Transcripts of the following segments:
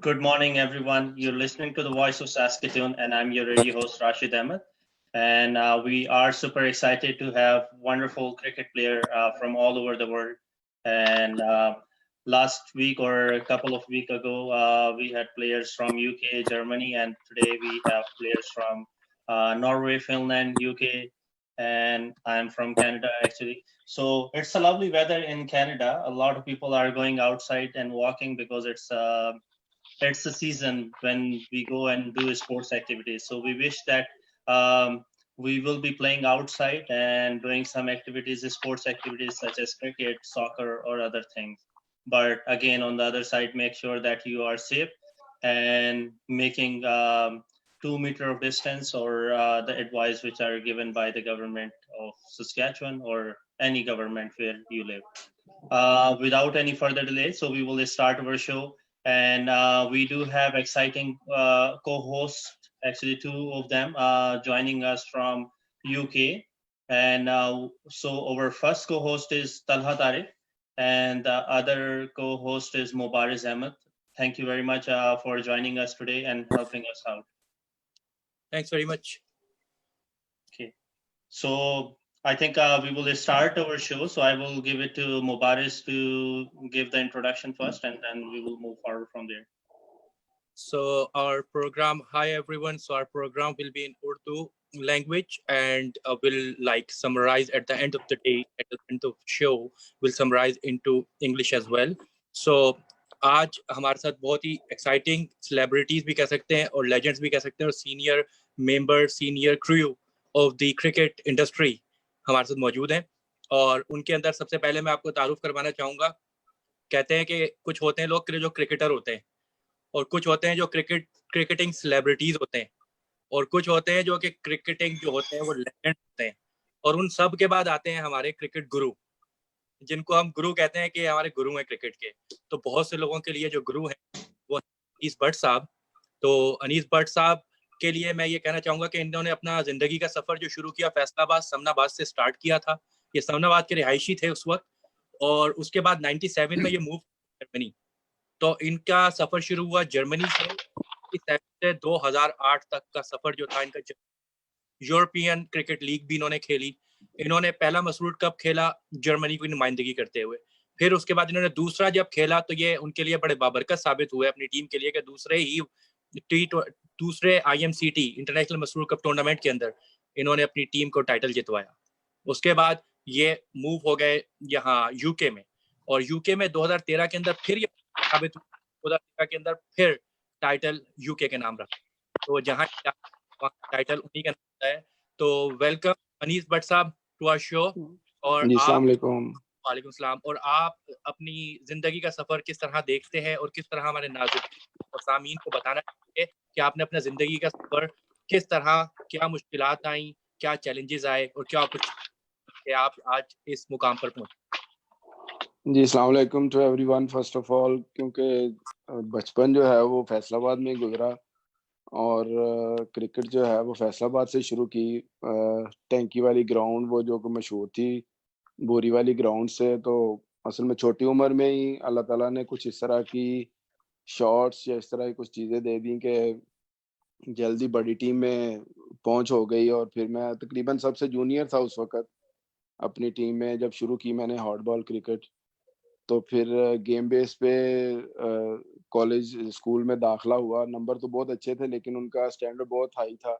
Good morning, everyone. You're listening to the Voice of Saskatoon, and I'm your radio host, Rashid Ahmed. And we are super excited to have wonderful cricket player from all over the world. And last week or a couple of weeks ago, we had players from UK, Germany, and today we have players from Norway, Finland, UK, and I'm from Canada actually. So it's a lovely weather in Canada. A lot of people are going outside and walking because it's the season when we go and do sports activities. So we wish that we will be playing outside and doing some activities, sports activities such as cricket, soccer, or other things. But again, on the other side, make sure that you are safe and making 2 meter of distance or the advice which are given by the government of Saskatchewan or any government where you live. Without any further delay, so we will start our show. And we do have exciting co-hosts, actually two of them joining us from UK. And so our first co-host is Talha Tariq, and the other co-host is Mubariz Ahmed. Thank you very much for joining us today and helping us out. Thanks very much. Okay. So I think we will start our show. So I will give it to Mubaris to give the introduction first, and then we will move forward from there. So our program, hi everyone. So our program will be in Urdu language and will like summarize at the end of the day, at the end of show, will summarize into English as well. So आज हमारे साथ बहुत ही exciting celebrities भी कह सकते हैं और legends भी कह सकते हैं और senior member senior crew of the cricket industry हमारे साथ मौजूद हैं और उनके अंदर सबसे पहले मैं आपको तारुफ करवाना चाहूँगा। कहते हैं कि कुछ होते हैं लोग जो क्रिकेटर होते हैं और कुछ होते हैं जो क्रिकेटिंग सेलिब्रिटीज होते हैं और कुछ होते हैं जो कि क्रिकेटिंग जो होते हैं वो लेजेंड होते हैं और उन सब के बाद आते हैं हमारे क्रिकेट गुरु जिनको हम गुरु कहते हैं कि हमारे गुरु हैं क्रिकेट के। तो बहुत से लोगों के लिए जो गुरु हैं वो अनीस भट्ट साहब। तो अनीस भट्ट साहब के लिए मैं ये कहना चाहूँगा कि इन्होंने अपना ज़िंदगी का सफ़र जो शुरू किया फैसलाबाद समनाबाद से स्टार्ट किया था। ये समनाबाद के रिहायशी थे उस वक्त और उसके बाद 97 में ये मूव जर्मनी। तो इनका सफ़र शुरू हुआ जर्मनी से 2008 तक का सफ़र जो था इनका यूरोपियन क्रिकेट लीग भी इन्होंने खेली। इन्होंने पहला मसरूट कप खेला जर्मनी की नुमाइंदगी करते हुए। फिर उसके बाद इन्होंने दूसरा जब खेला तो ये उनके लिए बड़े बाबरकत साबित हुए अपनी टीम के लिए कि दूसरे IMCT इंटरनेशनल मसरूट कप टूर्नामेंट के अंदर इन्होंने अपनी टीम को टाइटल जितवाया। उसके बाद ये मूव हो गए यहाँ यूके में और यूके में 2013 के अंदर फिर ये साबित 2013 के अंदर फिर टाइटल यूके के नाम रखा। तो जहाँ टाइटल उन्हीं का नाम है। तो वेलकम अनीस भट्ट साहब टू आवर शो। और अस्सलाम वालेकुम। वालेकुम सलाम। और आप अपनी जिंदगी का सफर किस तरह देखते हैं और किस तरह हमारे नाज़रीन और सामीन को बताना चाहिए कि आपने अपना जिंदगी का सफर किस तरह, क्या मुश्किलात आई, क्या चैलेंजेस आए और क्या कि आप आज इस मुकाम पर पहुंचे। जी अस्सलाम वालेकुम to everyone. First of all क्योंकि बचपन जो है वो फैसलाबाद में गुजरा और क्रिकेट जो है वो फैसलाबाद से शुरू की। टैंकी वाली ग्राउंड वो जो मशहूर थी बोरी वाली ग्राउंड से। तो असल में छोटी उम्र में ही अल्लाह ताला ने कुछ इस तरह की शॉट्स या इस तरह की कुछ चीज़ें दे दी कि जल्दी बड़ी टीम में पहुंच हो गई। और फिर मैं तकरीबन सबसे जूनियर था उस वक़्त अपनी टीम में जब शुरू की मैंने हॉट बॉल क्रिकेट। तो फिर गेम बेस पे कॉलेज स्कूल में दाखिला हुआ। नंबर तो बहुत अच्छे थे लेकिन उनका स्टैंडर्ड बहुत हाई था,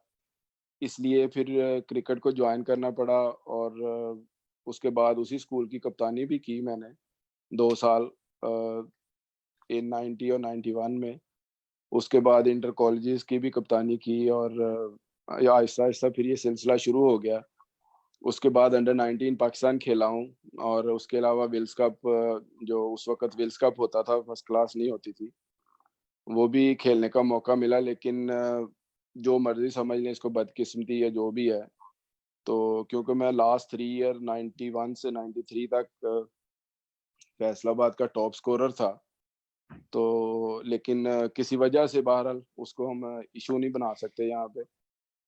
इसलिए फिर क्रिकेट को ज्वाइन करना पड़ा। और उसके बाद उसी स्कूल की कप्तानी भी की मैंने 2 साल इन 90 और 91 में। उसके बाद इंटर कॉलेजेस की भी कप्तानी की और आहिस्ता-आहिस्ता फिर ये सिलसिला शुरू हो गया। उसके बाद अंडर 19 पाकिस्तान खेला हूँ और उसके अलावा विल्स कप, जो उस वक़्त विल्स कप होता था, फर्स्ट क्लास नहीं होती थी, वो भी खेलने का मौका मिला। लेकिन जो मर्ज़ी समझ लें इसको, बदकिस्मती या जो भी है। तो क्योंकि मैं लास्ट 3 ईयर 91 से 93 तक फैसलाबाद का टॉप स्कोरर था। तो लेकिन किसी वजह से बहरहाल उसको हम इश्यू नहीं बना सकते यहाँ पे,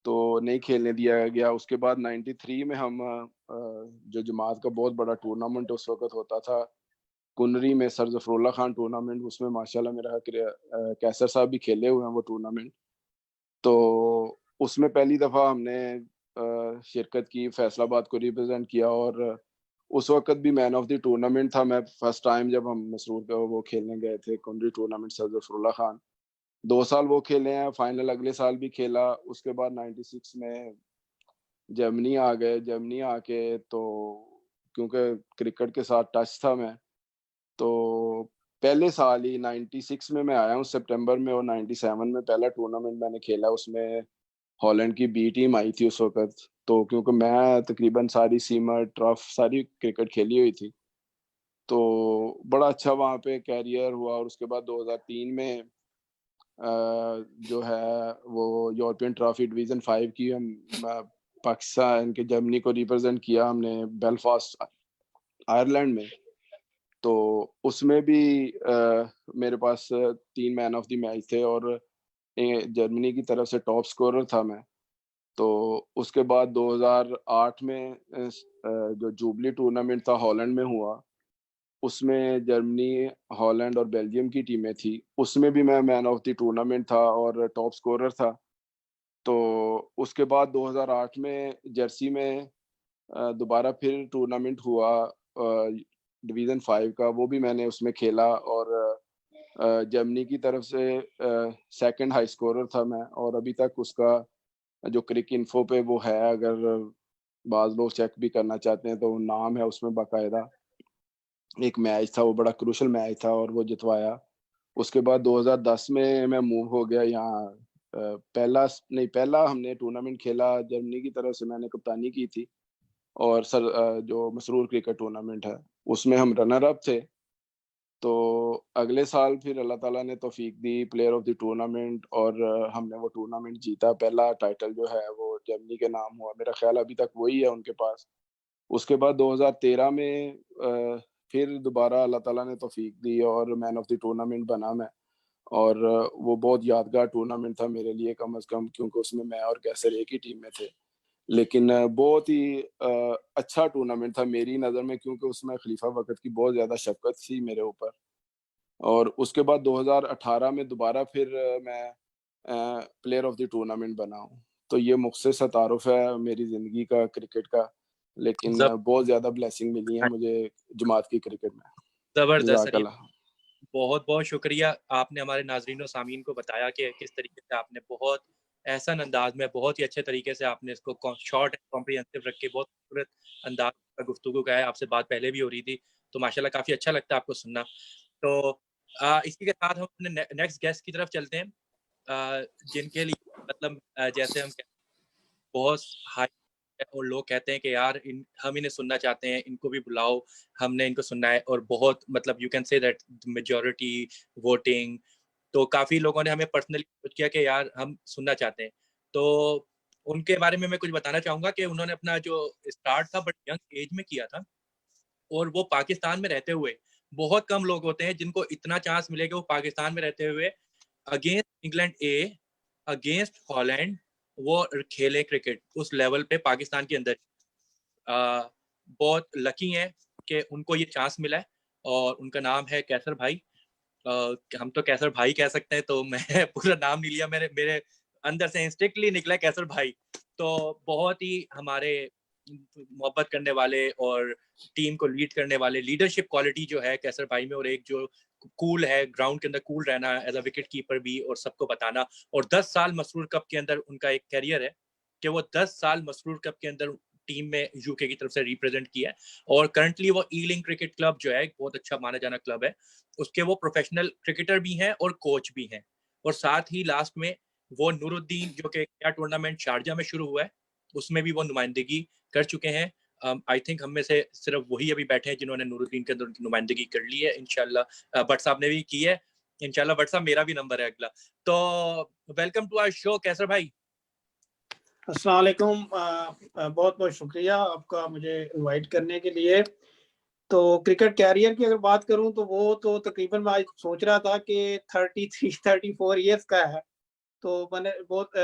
तो नहीं खेलने दिया गया। उसके बाद 93 में हम जो जमात का बहुत बड़ा टूर्नामेंट उस वक़्त होता था कुनरी में सर ज़फ़रुल्लाह खान टूर्नामेंट, उसमें माशाल्लाह मेरा कैसर साहब भी खेले हुए हैं वो टूर्नामेंट। तो उसमें पहली दफ़ा हमने शिरकत की, फैसलाबाद को रिप्रेज़ेंट किया और उस वक़्त भी मैन ऑफ द टूर्नामेंट था मैं। फर्स्ट टाइम जब हम मसरूर का वो खेलने गए थे कुनरी टूर्नामेंट सर ज़फ़रुल्लाह खान। 2 साल वो खेले हैं, फाइनल अगले साल भी खेला। उसके बाद 96 में जर्मनी आ गए। जर्मनी आके तो क्योंकि क्रिकेट के साथ टच था मैं, तो पहले साल ही 96 में मैं आया हूँ सितंबर में और 97 में पहला टूर्नामेंट मैंने खेला। उसमें हॉलैंड की बी टीम आई थी उस वक़्त। तो क्योंकि मैं तकरीबन सारी सीमर, ट्रफ सारी क्रिकेट खेली हुई थी, तो बड़ा अच्छा वहाँ पे करियर हुआ। और उसके बाद 2003 में जो है वो यूरोपियन ट्रॉफी डिवीज़न 5 की हम पाकिस्तान के जर्मनी को रिप्रेज़ेंट किया हमने बेलफास्ट आयरलैंड में। तो उसमें भी मेरे पास 3 मैन ऑफ द मैच थे और जर्मनी की तरफ से टॉप स्कोरर था मैं। तो उसके बाद 2008 में जो जुबली टूर्नामेंट था हॉलैंड में हुआ, उसमें जर्मनी, हॉलैंड और बेल्जियम की टीमें थी। उसमें भी मैं मैन ऑफ द टूर्नामेंट था और टॉप स्कोरर था। तो उसके बाद 2008 में जर्सी में दोबारा फिर टूर्नामेंट हुआ डिवीज़न 5 का, वो भी मैंने उसमें खेला और जर्मनी की तरफ से सेकंड हाई स्कोरर था मैं। और अभी तक उसका जो क्रिक इन्फो पे वो है, अगर बाज़ लोग चेक भी करना चाहते हैं तो नाम है उसमें बाकायदा। एक मैच था, वो बड़ा क्रूशियल मैच था और वो जितवाया। उसके बाद 2010 में मैं मूव हो गया यहाँ। पहला हमने टूर्नामेंट खेला जर्मनी की तरफ से, मैंने कप्तानी की थी और जो मसरूर क्रिकेट टूर्नामेंट है, उसमें हम रनर अप थे। तो अगले साल फिर अल्लाह ताला ने तौफ़ीक दी, प्लेयर ऑफ द टूर्नामेंट और हमने वो टूर्नामेंट जीता। पहला टाइटल जो है वो जर्मनी के नाम हुआ। मेरा ख़्याल अभी तक वही है उनके पास। उसके बाद 2013 में फिर दोबारा अल्लाह ताला ने तौफ़ीक दी और मैन ऑफ द टूर्नामेंट बना मैं। और वो बहुत यादगार टूर्नामेंट था मेरे लिए कम से कम, क्योंकि उसमें मैं और कैसर एक ही टीम में थे। लेकिन बहुत ही अच्छा टूर्नामेंट था मेरी नज़र में, क्योंकि उसमें खलीफा वक़्त की बहुत ज़्यादा शफ़क़त थी मेरे ऊपर। और उसके बाद 2018 में दोबारा फिर मैं प्लेयर ऑफ द टूर्नामेंट बना हूँ। तो ये मुझसे सा तारुफ़ है मेरी ज़िंदगी का क्रिकेट का, लेकिन बहुत ज़्यादा ब्लेसिंग मिली है मुझे जमात की क्रिकेट में। ज़बरदस्त सर, जज़ाकल्लाह। बहुत-बहुत शुक्रिया। आपने हमारे नाज़रीन और सामीन को बताया कि किस तरीके से आपने बहुत एहसन अंदाज़ में, बहुत ही अच्छे तरीके से आपने इसको शॉर्ट एंड कॉम्प्रिहेंसिव रख के बहुत खूबसूरत अंदाज़ में गुफ्तगू का है। आपसे बात पहले भी हो रही थी, तो माशाल्लाह काफ़ी अच्छा लगता है आपको सुनना। तो इसी के साथ हम अपने नेक्स्ट गेस्ट की तरफ चलते हैं, जिनके लिए मतलब जैसे हम बहुत हाई और लोग कहते हैं कि यार हम इन्हें सुनना चाहते हैं, इनको भी बुलाओ, हमने इनको सुनना है। और बहुत मतलब you can say that majority voting, तो काफ़ी लोगों ने हमें पर्सनली अप्रोच किया कि यार हम सुनना चाहते हैं। तो उनके बारे में मैं कुछ बताना चाहूँगा कि उन्होंने अपना जो स्टार्ट था बड़ी यंग एज में किया था और वो पाकिस्तान में रहते हुए, बहुत कम लोग होते हैं जिनको इतना चांस मिले कि वो पाकिस्तान में रहते हुए अगेंस्ट इंग्लैंड अगेंस्ट हॉलैंड वो खेले क्रिकेट उस लेवल पे पाकिस्तान के अंदर। बहुत लकी हैं कि उनको ये चांस मिला है और उनका नाम है कैसर भाई। हम तो कैसर भाई कह सकते हैं, तो मैं पूरा नाम नहीं लिया, मेरे मेरे अंदर से इंस्टिंक्टली निकला कैसर भाई। तो बहुत ही हमारे मोहब्बत करने वाले और टीम को लीड करने वाले, लीडरशिप क्वालिटी जो है कैसर भाई में, और एक जो कूल है, ग्राउंड के अंदर कूल रहना एज अ विकेट कीपर भी और सबको बताना। और 10 साल मसरूर कप के अंदर उनका एक करियर है कि वो 10 साल मसरूर कप के अंदर टीम में यूके की तरफ से रिप्रेजेंट किया है। और करंटली वो ईलिंग क्रिकेट क्लब जो है, बहुत अच्छा माना जाना क्लब है, उसके वो प्रोफेशनल क्रिकेटर भी हैं और कोच भी हैं। और साथ ही लास्ट में वो नूरुद्दीन जो कि क्या टूर्नामेंट शारजा में शुरू हुआ है, उसमें भी वो नुमाइंदगी कर चुके हैं। आई थिंक हम में से सिर्फ वही अभी बैठे हैं जिन्होंने नूरुद्दीन के अंदर उनकी नुमाइंदगी कर ली है। इंशाल्लाह भट्ट साहब ने भी की है। इंशाल्लाह भट्ट साहब, मेरा भी नंबर है अगला। तो वेलकम टू आवर शो कैसर भाई। अस्सलाम वालेकुम। बहुत बहुत शुक्रिया आपका मुझे इनवाइट करने के लिए। तो क्रिकेट कैरियर की अगर बात करूं तो वो तो तकरीबन मैं आज सोच रहा था कि 33-34 इयर्स का है। तो मैंने बहुत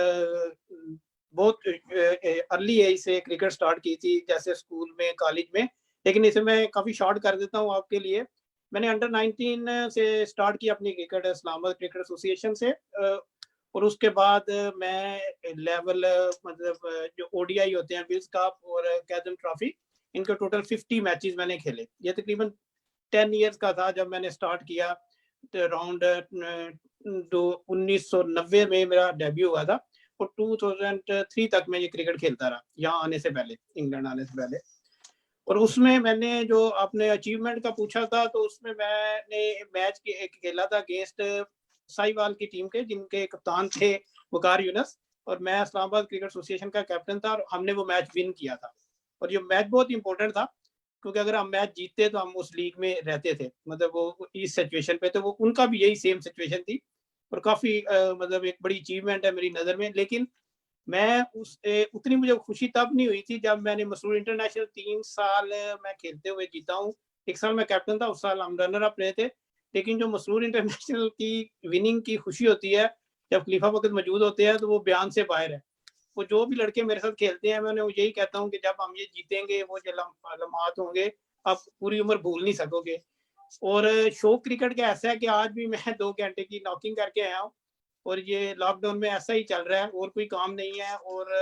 अर्ली एज से क्रिकेट स्टार्ट की थी, जैसे स्कूल में, कॉलेज में। लेकिन इसे मैं काफ़ी शॉर्ट कर देता हूँ आपके लिए। मैंने अंडर 19 से स्टार्ट किया अपनी क्रिकेट इस्लामाबाद क्रिकेट एसोसिएशन से, और उसके बाद मैं लेवल मतलब जो ओडीआई होते हैं, विल्स कप और कैज़म ट्रॉफी, इनके टोटल 50 मैचेस मैंने खेले। ये तकरीबन 10 इयर्स का था जब मैंने स्टार्ट किया। अराउंड 1990 में मेरा डेब्यू हुआ था और 2003 तक मैं ये क्रिकेट खेलता रहा, यहाँ आने से पहले, इंग्लैंड आने से पहले। और उसमें मैंने जो आपने अचीवमेंट का पूछा था, तो उसमें मैंने मैच एक खेला था अगेंस्ट साहिवाल की टीम के, जिनके कप्तान थे वकार यूनस, और मैं इस्लामाबाद क्रिकेट एसोसिएशन का कैप्टन था, और हमने वो मैच विन किया था। और ये मैच बहुत इंपॉर्टेंट था, क्योंकि अगर हम मैच जीतते तो हम उस लीग में रहते थे, मतलब वो इस सिचुएशन पे, तो वो उनका भी यही सेम सिचुएशन थी, और काफी मतलब एक बड़ी अचीवमेंट है मेरी नज़र में। लेकिन मैं उतनी मुझे खुशी तब नहीं हुई थी जब मैंने मसूर इंटरनेशनल 3 साल मैं खेलते हुए जीता हूँ। 1 साल मैं कैप्टन था, उस साल हम रनर अप रहे थे। लेकिन जो मसूर इंटरनेशनल की विनिंग की खुशी होती है, जब खलीफा वक्त मौजूद होते हैं, तो वो बयान से बाहर है। वो जो भी लड़के मेरे साथ खेलते हैं, मैं उन्हें यही कहता हूँ कि जब हम ये जीतेंगे, वो जो लम्हात होंगे, आप पूरी उम्र भूल नहीं सकोगे। और शौक क्रिकेट का ऐसा है कि आज भी मैं 2 घंटे की नॉकिंग करके आया हूँ, और ये लॉकडाउन में ऐसा ही चल रहा है, और कोई काम नहीं है। और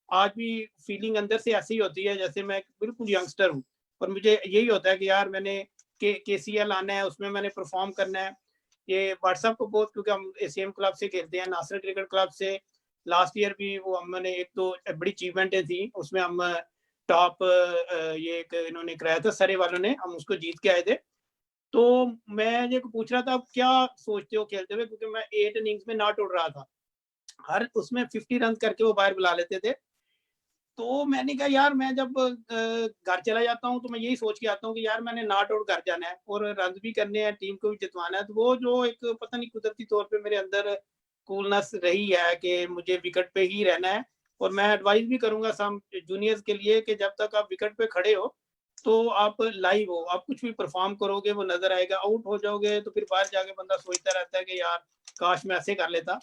आज भी फीलिंग अंदर से ऐसी होती है जैसे मैं बिल्कुल यंगस्टर हूँ, और मुझे यही होता है कि यार मैंने KCL आना है, उसमें मैंने परफॉर्म करना है। ये व्हाट्सएप को बहुत, क्योंकि हम सेम क्लब से खेलते हैं, नासिर क्रिकेट क्लब से। लास्ट ईयर भी वो हमने एक तो बड़ी अचीवमेंटें थी, उसमें हम टॉप ये एक इन्होंने कराया था सरे वालों ने, हम उसको जीत के आए थे। तो मैं ये पूछ रहा था, आप क्या सोचते हो खेलते हुए, क्योंकि मैं 8 इनिंग्स में नॉट उड़ रहा था, हर उसमें 50 रन करके वो बाहर बुला लेते थे। तो मैंने कहा यार, मैं जब घर चला जाता हूँ तो मैं यही सोच के आता हूँ कि यार मैंने नॉट आउट घर जाना है और रन भी करने हैं, टीम को भी जितवाना है। तो वो जो एक पता नहीं कुदरती तौर पे मेरे अंदर कूलनेस रही है कि मुझे विकेट पे ही रहना है। और मैं एडवाइस भी करूंगा सम जूनियर्स के लिए कि जब तक आप विकेट पे खड़े हो तो आप लाइव हो, आप कुछ भी परफॉर्म करोगे वो नजर आएगा। आउट हो जाओगे तो फिर बाहर जाके बंदा सोचता रहता है कि यार काश मैं ऐसे कर लेता।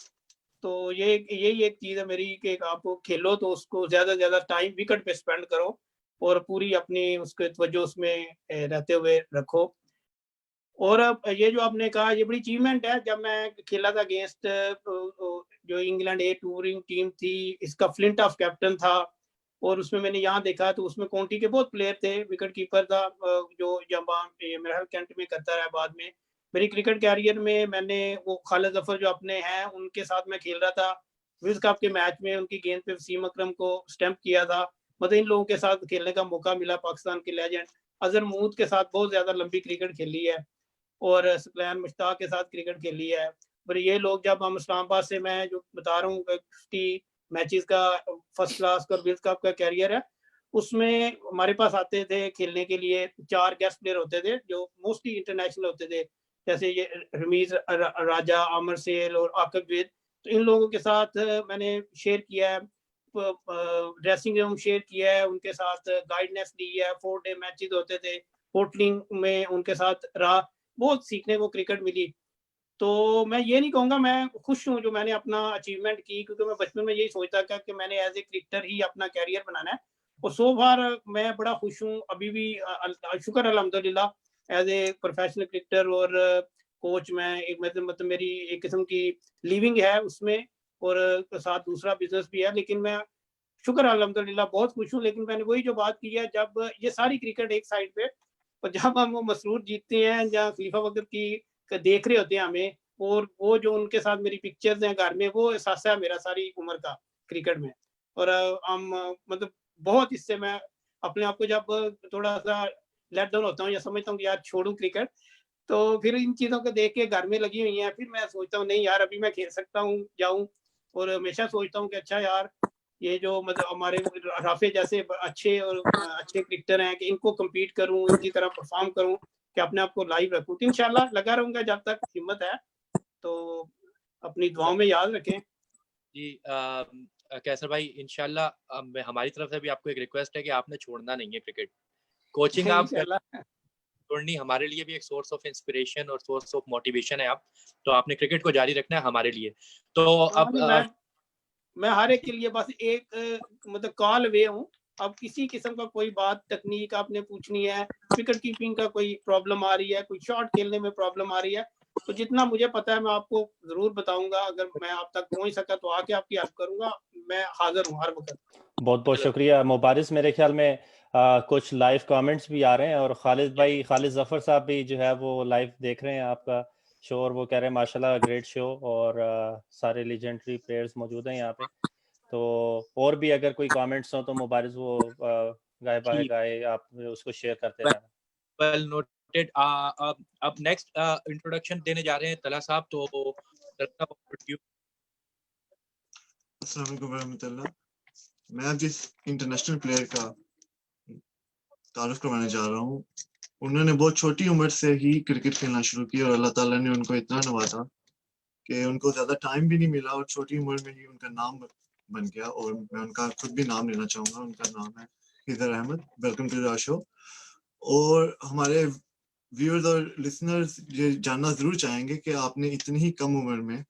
तो ये यही एक चीज है मेरी कि आप खेलो तो उसको ज्यादा से ज्यादा टाइम विकेट पे स्पेंड करो, और पूरी अपनी उसके तवज्जो उसमें रहते हुए रखो। और अब ये जो आपने कहा, ये बड़ी अचीवमेंट है। जब मैं खेला था अगेंस्ट जो इंग्लैंड ए टूरिंग टीम थी, इसका फ्लिंटॉफ कैप्टन था, और उसमें मैंने यहाँ देखा तो उसमें काउंटी के बहुत प्लेयर थे। विकेट कीपर था जो मेरा कैंट में करता रहा बाद में। मेरी क्रिकेट कैरियर में मैंने वो खालिद जफर जो अपने हैं उनके साथ मैं खेल रहा था, विल्स कप के मैच में उनकी गेंद पे वसीम अकरम को स्टंप किया था। मतलब इन लोगों के साथ खेलने का मौका मिला। पाकिस्तान के लेजेंड अजहर महमूद के साथ बहुत ज्यादा लंबी क्रिकेट खेली है, और सकलैन मुश्ताक के साथ क्रिकेट खेली है। पर ये लोग, जब हम इस्लामाबाद से, मैं जो बता रहा हूँ 50 मैचेस का फर्स्ट क्लास का विल्स कप का कैरियर है, उसमें हमारे पास आते थे खेलने के लिए 4 गेस्ट प्लेयर होते थे जो मोस्टली इंटरनेशनल होते थे, जैसे ये रमीज राजा, आमर सेल और आकिब वेद। तो इन लोगों के साथ मैंने शेयर किया है, ड्रेसिंग रूम शेयर किया है, उनके साथ गाइडनेस दी है। 4 डे मैचेस होते थे, होटलिंग में उनके साथ रहा, बहुत सीखने को क्रिकेट मिली। तो मैं ये नहीं कहूँगा, मैं खुश हूँ जो मैंने अपना अचीवमेंट की, क्योंकि मैं बचपन में यही सोचता था कि मैंने एज ए क्रिकेटर ही अपना कैरियर बनाना है। और सो फार मैं बड़ा खुश हूँ अभी भी, शुक्र अल्हम्दुलिल्लाह, एज ए प्रोफेशनल क्रिकेटर और कोच। मैं एक मतलब मेरी एक किस्म की लिविंग है उसमें, और साथ दूसरा बिजनेस भी है। लेकिन मैं शुक्र अल्हम्दुलिल्लाह बहुत खुश हूँ। लेकिन मैंने वही जो बात की है, जब ये सारी क्रिकेट एक साइड पे, और जब हम वो मसरूर जीतते हैं या खलीफा वक्त की देख रहे होते हैं हमें, और वो जो उनके साथ मेरी पिक्चर्स हैं घर में, वो एहसास है मेरा सारी उम्र का क्रिकेट में। और हम मतलब बहुत, इससे मैं अपने आप को जब थोड़ा सा लेट डाउन होता हूँ या समझता हूँ कि यार छोड़ू क्रिकेट, तो फिर इन चीज़ों को देख के घर में लगी हुई हैं, फिर मैं सोचता हूँ नहीं यार अभी मैं खेल सकता हूँ, जाऊँ। और हमेशा सोचता हूँ कि अच्छा यार, ये जो मतलब हमारे राफे जैसे अच्छे और अच्छे क्रिकेटर हैं, कि इनको कम्पीट करूँ, इनकी तरह परफॉर्म करूँ, कि अपने आप को लाइव रखूँ। तो इंशाल्लाह लगा रहूंगा जब तक हिम्मत है। तो अपनी दुआओं में याद रखें। जी कैसर भाई, इंशाल्लाह हमारी तरफ से भी आपको एक रिक्वेस्ट है कि आपने छोड़ना नहीं है क्रिकेट। कोचिंग आप इंशाल्लाह छोड़नी हमारे लिए भी एक सोर्स ऑफ इंस्पिरेशन और सोर्स ऑफ मोटिवेशन है आप। तो आपने क्रिकेट को जारी रखना है हमारे लिए। तो अब मैं हर एक के लिए बस एक मतलब कॉल अवे हूँ अब किसी किस्म का कोई बात टेक्निक आपने पूछनी है, विकेट कीपिंग का कोई प्रॉब्लम आ रही है, कोई शॉट खेलने में प्रॉब्लम आ रही है, तो जितना मुझे पता है मैं आपको जरूर बताऊंगा। अगर मैं आप तक पहुंच सका तो आके आपकी हेल्प करूंगा। मैं हाजिर हूँ हर वक्त। बहुत बहुत शुक्रिया मुबारिस। मेरे ख्याल में कुछ लाइव कमेंट्स भी आ रहे हैं और खालिद जफर साहब भी जो है वो लाइव देख रहे हैं आपका शो और वो कह रहे हैं माशाल्लाह ग्रेट शो और सारे लेजेंडरी प्लेयर्स मौजूद हैं यहाँ पे। तो और भी अगर कोई कमेंट्स हो तो मुबारिस वो गाए बाय गाए आप उसको शेयर करते रहना। Well noted. अब नेक्स्ट इंट्रोडक्शन देने जा रहे हैं तला साहब, तो तला साहब over to you. अस्सलाम वालेकुम रहमतुल्लाह। मैं अब जिस इंटरनेशनल प्लेयर का तारुफ करवाने जा रहा हूँ, उन्होंने बहुत छोटी उम्र से ही क्रिकेट खेलना शुरू किया और अल्लाह ताला ने उनको इतना नवाजा कि उनको ज्यादा टाइम भी नहीं मिला और छोटी उम्र में ही उनका नाम बन गया। और मैं उनका खुद भी नाम लेना चाहूंगा। उनका नाम है Haider Ahmed. Welcome to the show. और हमारे व्यूअर्स और लिसनर्स ये जानना जरूर चाहेंगे कि आपने इतनी ही कम उम्र में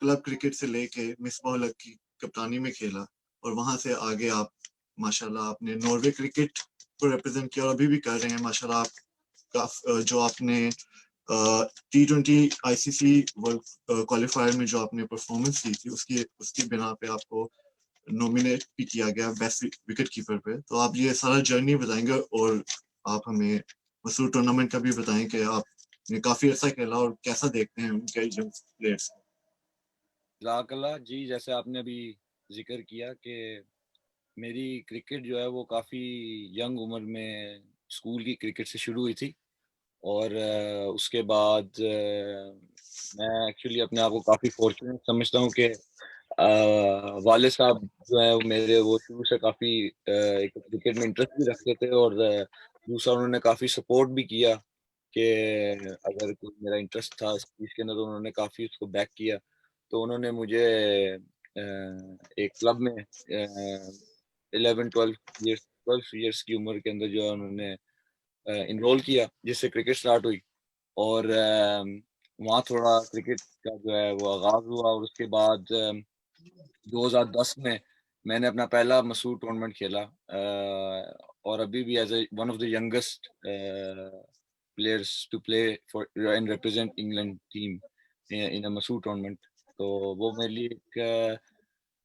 क्लब क्रिकेट से लेके मिसबाह उल हक की कप्तानी में खेला और वहां से आगे आप माशाल्लाह आपने नॉर्वे क्रिकेट को रिप्रेजेंट किया और अभी भी कर रहे हैं माशाल्लाह। आप जो आपने T20 ICC वर्ल्ड क्वालिफायर में जो आपने परफॉर्मेंस दी थी उसकी बिना पे आपको नॉमिनेट भी किया गया बेस्ट विकेट कीपर पे। तो आप ये सारा जर्नी बताएंगे और आप हमें मसूर टूर्नामेंट का भी बताएं कि आपने काफी अच्छा खेला और कैसा देखते हैं उनके यंग प्लेयर्स। जज़ाकल्लाह जी, जैसे आपने अभी जिक्र किया कि मेरी क्रिकेट जो है वो काफ़ी यंग उम्र में स्कूल की क्रिकेट से शुरू हुई थी और उसके बाद मैं एक्चुअली अपने आप को काफ़ी फॉर्चुनेट समझता हूँ कि वाले साहब जो है मेरे वो शुरू से काफ़ी एक क्रिकेट में इंटरेस्ट भी रखते थे और दूसरा उन्होंने काफ़ी सपोर्ट भी किया कि अगर कोई मेरा इंटरेस्ट था इस चीज़ के अंदर तो उन्होंने काफ़ी उसको बैक किया। तो उन्होंने मुझे एक क्लब में 12 ईयर्स की उम्र के अंदर जो है उन्होंने इनरोल किया, जिससे क्रिकेट स्टार्ट हुई और वहाँ थोड़ा क्रिकेट का जो है वो आगाज़ हुआ और उसके बाद 2010 में मैंने अपना पहला मसूर टूर्नामेंट खेला और अभी भी as a one of the youngest players to play for and represent England team in a major tournament. तो वो मेरे लिए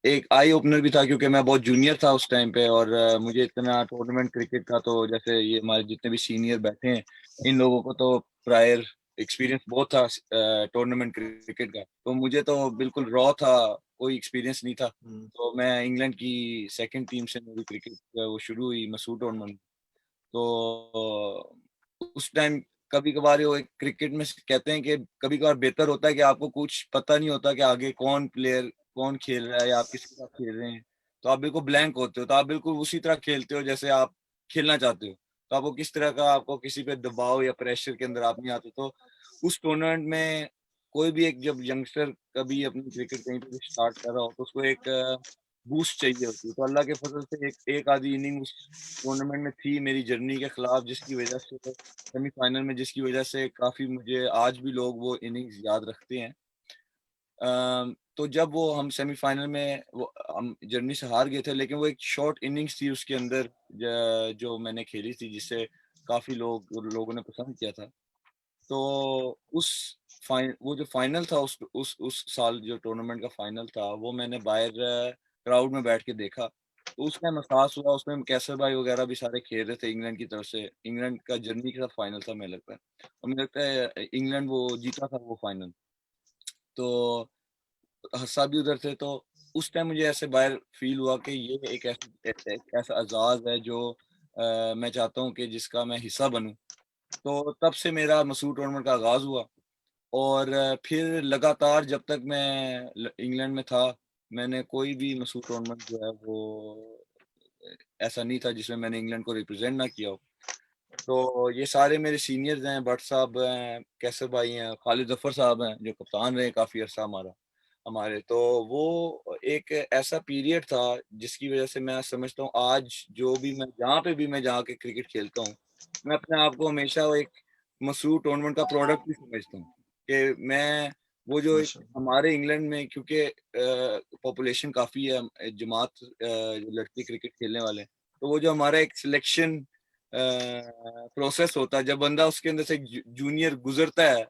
एक आई ओपनर भी था क्योंकि मैं बहुत जूनियर था उस टाइम पे और मुझे इतना टूर्नामेंट क्रिकेट का तो जैसे ये हमारे जितने भी सीनियर बैठे हैं इन लोगों को तो प्रायर एक्सपीरियंस बहुत था टूर्नामेंट क्रिकेट का, तो मुझे तो बिल्कुल रॉ था, कोई एक्सपीरियंस नहीं था। तो मैं इंग्लैंड की सेकंड टीम से मेरी क्रिकेट वो शुरू हुई मसूर टूर्नामेंट। तो उस टाइम कभी कभार वो क्रिकेट में कहते हैं कि कभी कभार बेहतर होता है कि आपको कुछ पता नहीं होता कि आगे कौन प्लेयर कौन खेल रहा है या आप किसके साथ खेल रहे हैं, तो आप बिल्कुल ब्लैंक होते हो, तो आप बिल्कुल उसी तरह खेलते हो जैसे आप खेलना चाहते हो। तो आपको किस तरह का आपको किसी पे दबाव या प्रेशर के अंदर आप नहीं आते। तो उस टूर्नामेंट में कोई भी एक जब यंगस्टर कभी अपनी क्रिकेट कहीं पे स्टार्ट कर रहा हो तो उसको एक बूस्ट चाहिए होती है। तो अल्लाह के फजल से एक आधी इनिंग उस टूर्नामेंट में थी मेरी जर्नी के खिलाफ, जिसकी वजह से सेमीफाइनल में जिसकी वजह से काफी मुझे आज भी लोग वो इनिंग्स याद रखते हैं। तो जब वो हम सेमीफाइनल में वो हम जर्नी से हार गए थे, लेकिन वो एक शॉर्ट इनिंग्स थी उसके अंदर जो मैंने खेली थी जिससे काफी लोगों ने पसंद किया था। तो वो जो फाइनल था उस साल जो टूर्नामेंट का फाइनल था वो मैंने बाहर क्राउड में बैठ के देखा। तो उसमें एहसास हुआ, उसमें कैसर भाई वगैरह भी सारे खेल रहे थे इंग्लैंड की तरफ से। इंग्लैंड का जर्नी के साथ फाइनल था मुझे लगता है, और मुझे लगता है इंग्लैंड वो जीता था वो फाइनल। तो हस्सा भी उधर थे। तो उस टाइम मुझे ऐसे बाहर फील हुआ कि ये एक ऐसा एजाज है जो मैं चाहता हूँ कि जिसका मैं हिस्सा बनूं। तो तब से मेरा मसूर टूर्नामेंट का आगाज़ हुआ और फिर लगातार जब तक मैं इंग्लैंड में था मैंने कोई भी मसूर टूर्नामेंट जो है वो ऐसा नहीं था जिसमें मैंने इंग्लैंड को रिप्रेजेंट ना किया हो। तो ये सारे मेरे सीनियर्स हैं, भट्ट साहब हैं, कैसर भाई हैं, खालिद जफर साहब हैं जो कप्तान रहे काफ़ी अर्सा हमारे। तो वो एक ऐसा पीरियड था जिसकी वजह से मैं समझता हूँ आज जो भी मैं जहाँ पे भी मैं जहाँ के क्रिकेट खेलता हूँ मैं अपने आप को हमेशा एक मसरूर टूर्नामेंट का प्रोडक्ट भी समझता हूँ कि मैं वो जो एक हमारे इंग्लैंड में क्योंकि पॉपुलेशन काफ़ी है, जमात जो लड़के क्रिकेट खेलने वाले तो वो जो हमारा एक सिलेक्शन प्रोसेस होता है, जब बंदा उसके अंदर से जूनियर गुजरता है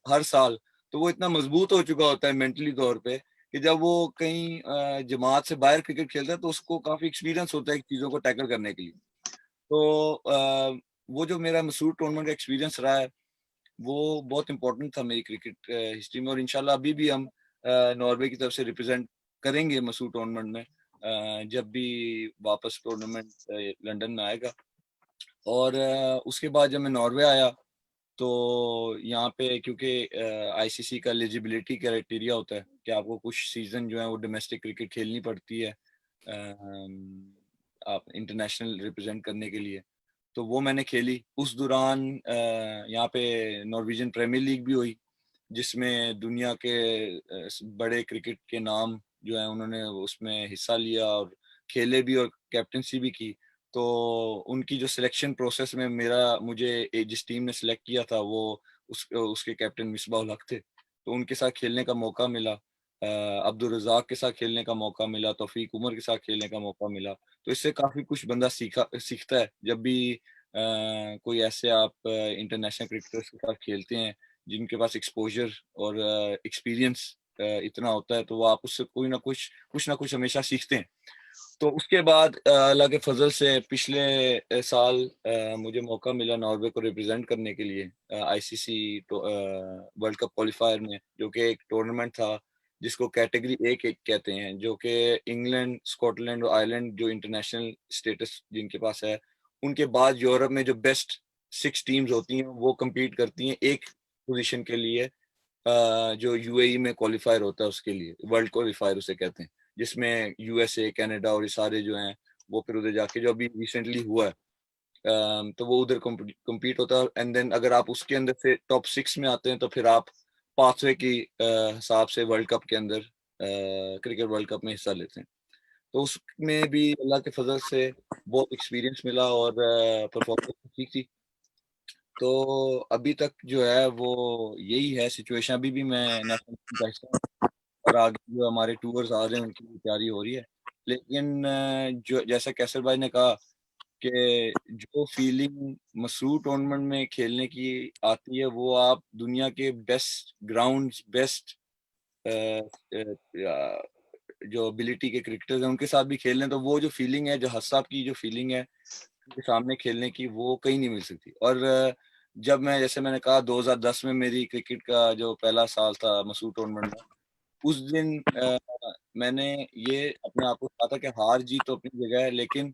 हर साल, तो वो इतना मजबूत हो चुका होता है मेंटली तौर पे कि जब वो कहीं जमात से बाहर क्रिकेट खेलता है तो उसको काफी एक्सपीरियंस होता है चीजों को टैकल करने के लिए। तो वो जो मेरा मसूर टूर्नामेंट का एक्सपीरियंस रहा है वो बहुत इंपॉर्टेंट था मेरी क्रिकेट हिस्ट्री में, और इंशाल्लाह अभी भी हम नॉर्वे की तरफ से रिप्रेजेंट करेंगे मसूर टूर्नामेंट में जब भी वापस टूर्नामेंट लंदन में आएगा। और उसके बाद जब मैं नॉर्वे आया तो यहाँ पे क्योंकि आईसीसी का एलिजिबिलिटी क्राइटेरिया होता है कि आपको कुछ सीजन जो है वो डोमेस्टिक क्रिकेट खेलनी पड़ती है आप इंटरनेशनल रिप्रेजेंट करने के लिए, तो वो मैंने खेली। उस दौरान यहाँ पे नॉर्वेजियन प्रीमियर लीग भी हुई जिसमें दुनिया के बड़े क्रिकेट के नाम जो है उन्होंने उसमें हिस्सा लिया और खेले भी और कैप्टनसी भी की। तो उनकी जो सिलेक्शन प्रोसेस में मुझे जिस टीम ने सिलेक्ट किया था वो उसके कैप्टन मिसबाह उल हक थे, तो उनके साथ खेलने का मौका मिला, अब्दुल रज़ाक के साथ खेलने का मौका मिला, तौफीक उमर के साथ खेलने का मौका मिला। तो इससे काफी कुछ बंदा सीखता है जब भी कोई ऐसे आप इंटरनेशनल क्रिकेटर्स के साथ खेलते हैं जिनके पास एक्सपोजर और एक्सपीरियंस इतना होता है, तो वो आप उससे कुछ ना कुछ हमेशा सीखते हैं। तो उसके बाद अल्लाह के फजल से पिछले साल मुझे मौका मिला नॉर्वे को रिप्रेजेंट करने के लिए आईसीसी वर्ल्ड कप क्वालिफायर में, जो कि एक टूर्नामेंट था जिसको कैटेगरी ए के कहते हैं, जो कि इंग्लैंड, स्कॉटलैंड और आयरलैंड जो इंटरनेशनल स्टेटस जिनके पास है उनके बाद यूरोप में जो बेस्ट 6 टीम्स होती हैं वो compete करती हैं एक पोजीशन के लिए, जो यूएई में क्वालिफायर होता है उसके लिए वर्ल्ड क्वालिफायर उसे कहते हैं, जिसमें यूएसए, कनाडा और ये सारे जो हैं वो फिर उधर जाके जो अभी रिसेंटली हुआ है तो वो उधर compete होता है। एंड देन अगर आप उसके अंदर से टॉप 6 में आते हैं तो फिर आप पाथवे की हिसाब से वर्ल्ड कप के अंदर क्रिकेट वर्ल्ड कप में हिस्सा लेते हैं। तो उसमें भी अल्लाह के फजल से बहुत एक्सपीरियंस मिला और परफॉर्मेंस ठीक थी। तो अभी तक जो है वो यही है सिचुएशन, अभी भी मैं नेशनल टीम का हिस्सा हूँ और आगे जो हमारे टूर्स आ रहे हैं उनकी तैयारी हो रही है। लेकिन जो जैसा कैसर भाई ने कहा कि जो फीलिंग मसरूर टूर्नामेंट में खेलने की आती है वो आप दुनिया के बेस्ट ग्राउंड्स, बेस्ट जो एबिलिटी के क्रिकेटर्स हैं उनके साथ भी खेल लें तो वो जो फीलिंग है, जो हसाब की जो फीलिंग है उनके सामने खेलने की, वो कहीं नहीं मिल सकती। और जब मैं जैसे मैंने कहा 2010 में मेरी क्रिकेट का जो पहला साल था मसूर टूर्नामेंट में, उस दिन मैंने ये अपने आप को कहा था कि हार जीत तो अपनी जगह है, लेकिन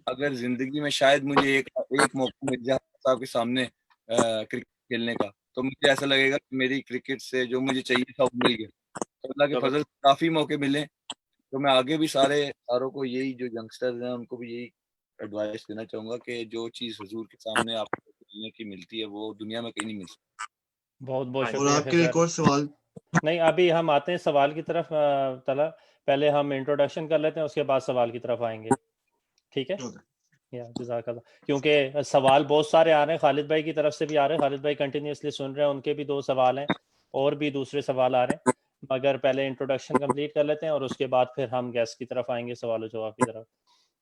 अगर जिंदगी में शायद मुझे एक मौका मिल जाए आपके सामने क्रिकेट खेलने का, तो मुझे ऐसा लगेगा कि मेरी क्रिकेट से जो मुझे चाहिए था वो मिल गया। तो अल्लाह के फजल से काफी मौके मिले, तो मैं आगे भी सारों को यही जो यंगस्टर्स हैं उनको भी यही एडवाइस देना चाहूंगा कि जो चीज हुजूर के सामने आपको मिलने की मिलती है वो दुनिया में कहीं नहीं मिल सकती। बहुत बहुत और शुक्रिया आपके लिए एक फैसल। और सवाल। नहीं, अभी हम आते हैं सवाल की तरफ तला, पहले हम इंट्रोडक्शन कर लेते हैं उसके बाद सवाल की तरफ आएंगे, ठीक है? या जज़ाकल्लाह। क्योंकि सवाल बहुत सारे आ रहे हैं, खालिद भाई की तरफ से भी आ रहे हैं, खालिद भाई कंटिन्यूसली सुन रहे हैं, उनके भी 2 सवाल हैं और भी दूसरे सवाल आ रहे हैं, मगर पहले इंट्रोडक्शन कंप्लीट कर लेते हैं और उसके बाद फिर हम गेस्ट की तरफ आएंगे, सवाल जवाब की तरफ।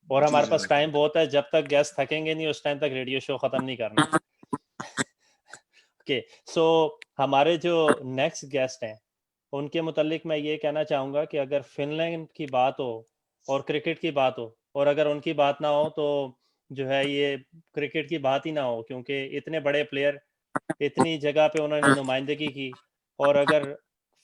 और जी, हमारे जी, पास बिल्कुल। टाइम बहुत है, जब तक गेस्ट थकेंगे नहीं उस टाइम तक रेडियो शो ख़त्म नहीं करना। ओके, सो हमारे जो नेक्स्ट गेस्ट हैं उनके मुतालिक मैं ये कहना चाहूँगा कि अगर फिनलैंड की बात हो और क्रिकेट की बात हो, और अगर उनकी बात ना हो तो जो है ये क्रिकेट की बात ही ना हो, क्योंकि इतने बड़े प्लेयर, इतनी जगह पे उन्होंने नुमाइंदगी की, और अगर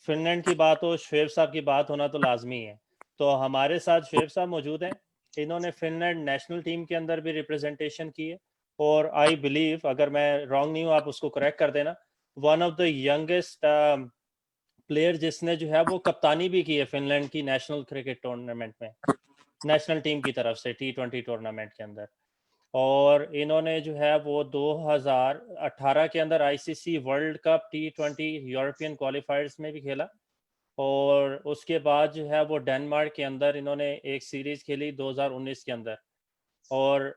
फिनलैंड की बात हो, शुएब साहब की बात होना तो लाजमी है। तो हमारे साथ शुएब साहब मौजूद हैं, इन्होंने फिनलैंड नेशनल टीम के अंदर भी रिप्रेजेंटेशन की है, और आई बिलीव, अगर मैं रॉन्ग नहीं हूँ आप उसको करेक्ट कर देना, one of the youngest player जिसने जो है वो कप्तानी भी की है फिनलैंड की नेशनल क्रिकेट टूर्नामेंट में, नेशनल टीम की तरफ से T20 टूर्नामेंट के अंदर। और इन्होंने जो है वो 2018 के अंदर ICC world cup T20 European क्वालिफायर्स में भी खेला, और उसके बाद जो है वो डेनमार्क के अंदर इन्होंने एक सीरीज खेली 2019 के अंदर, और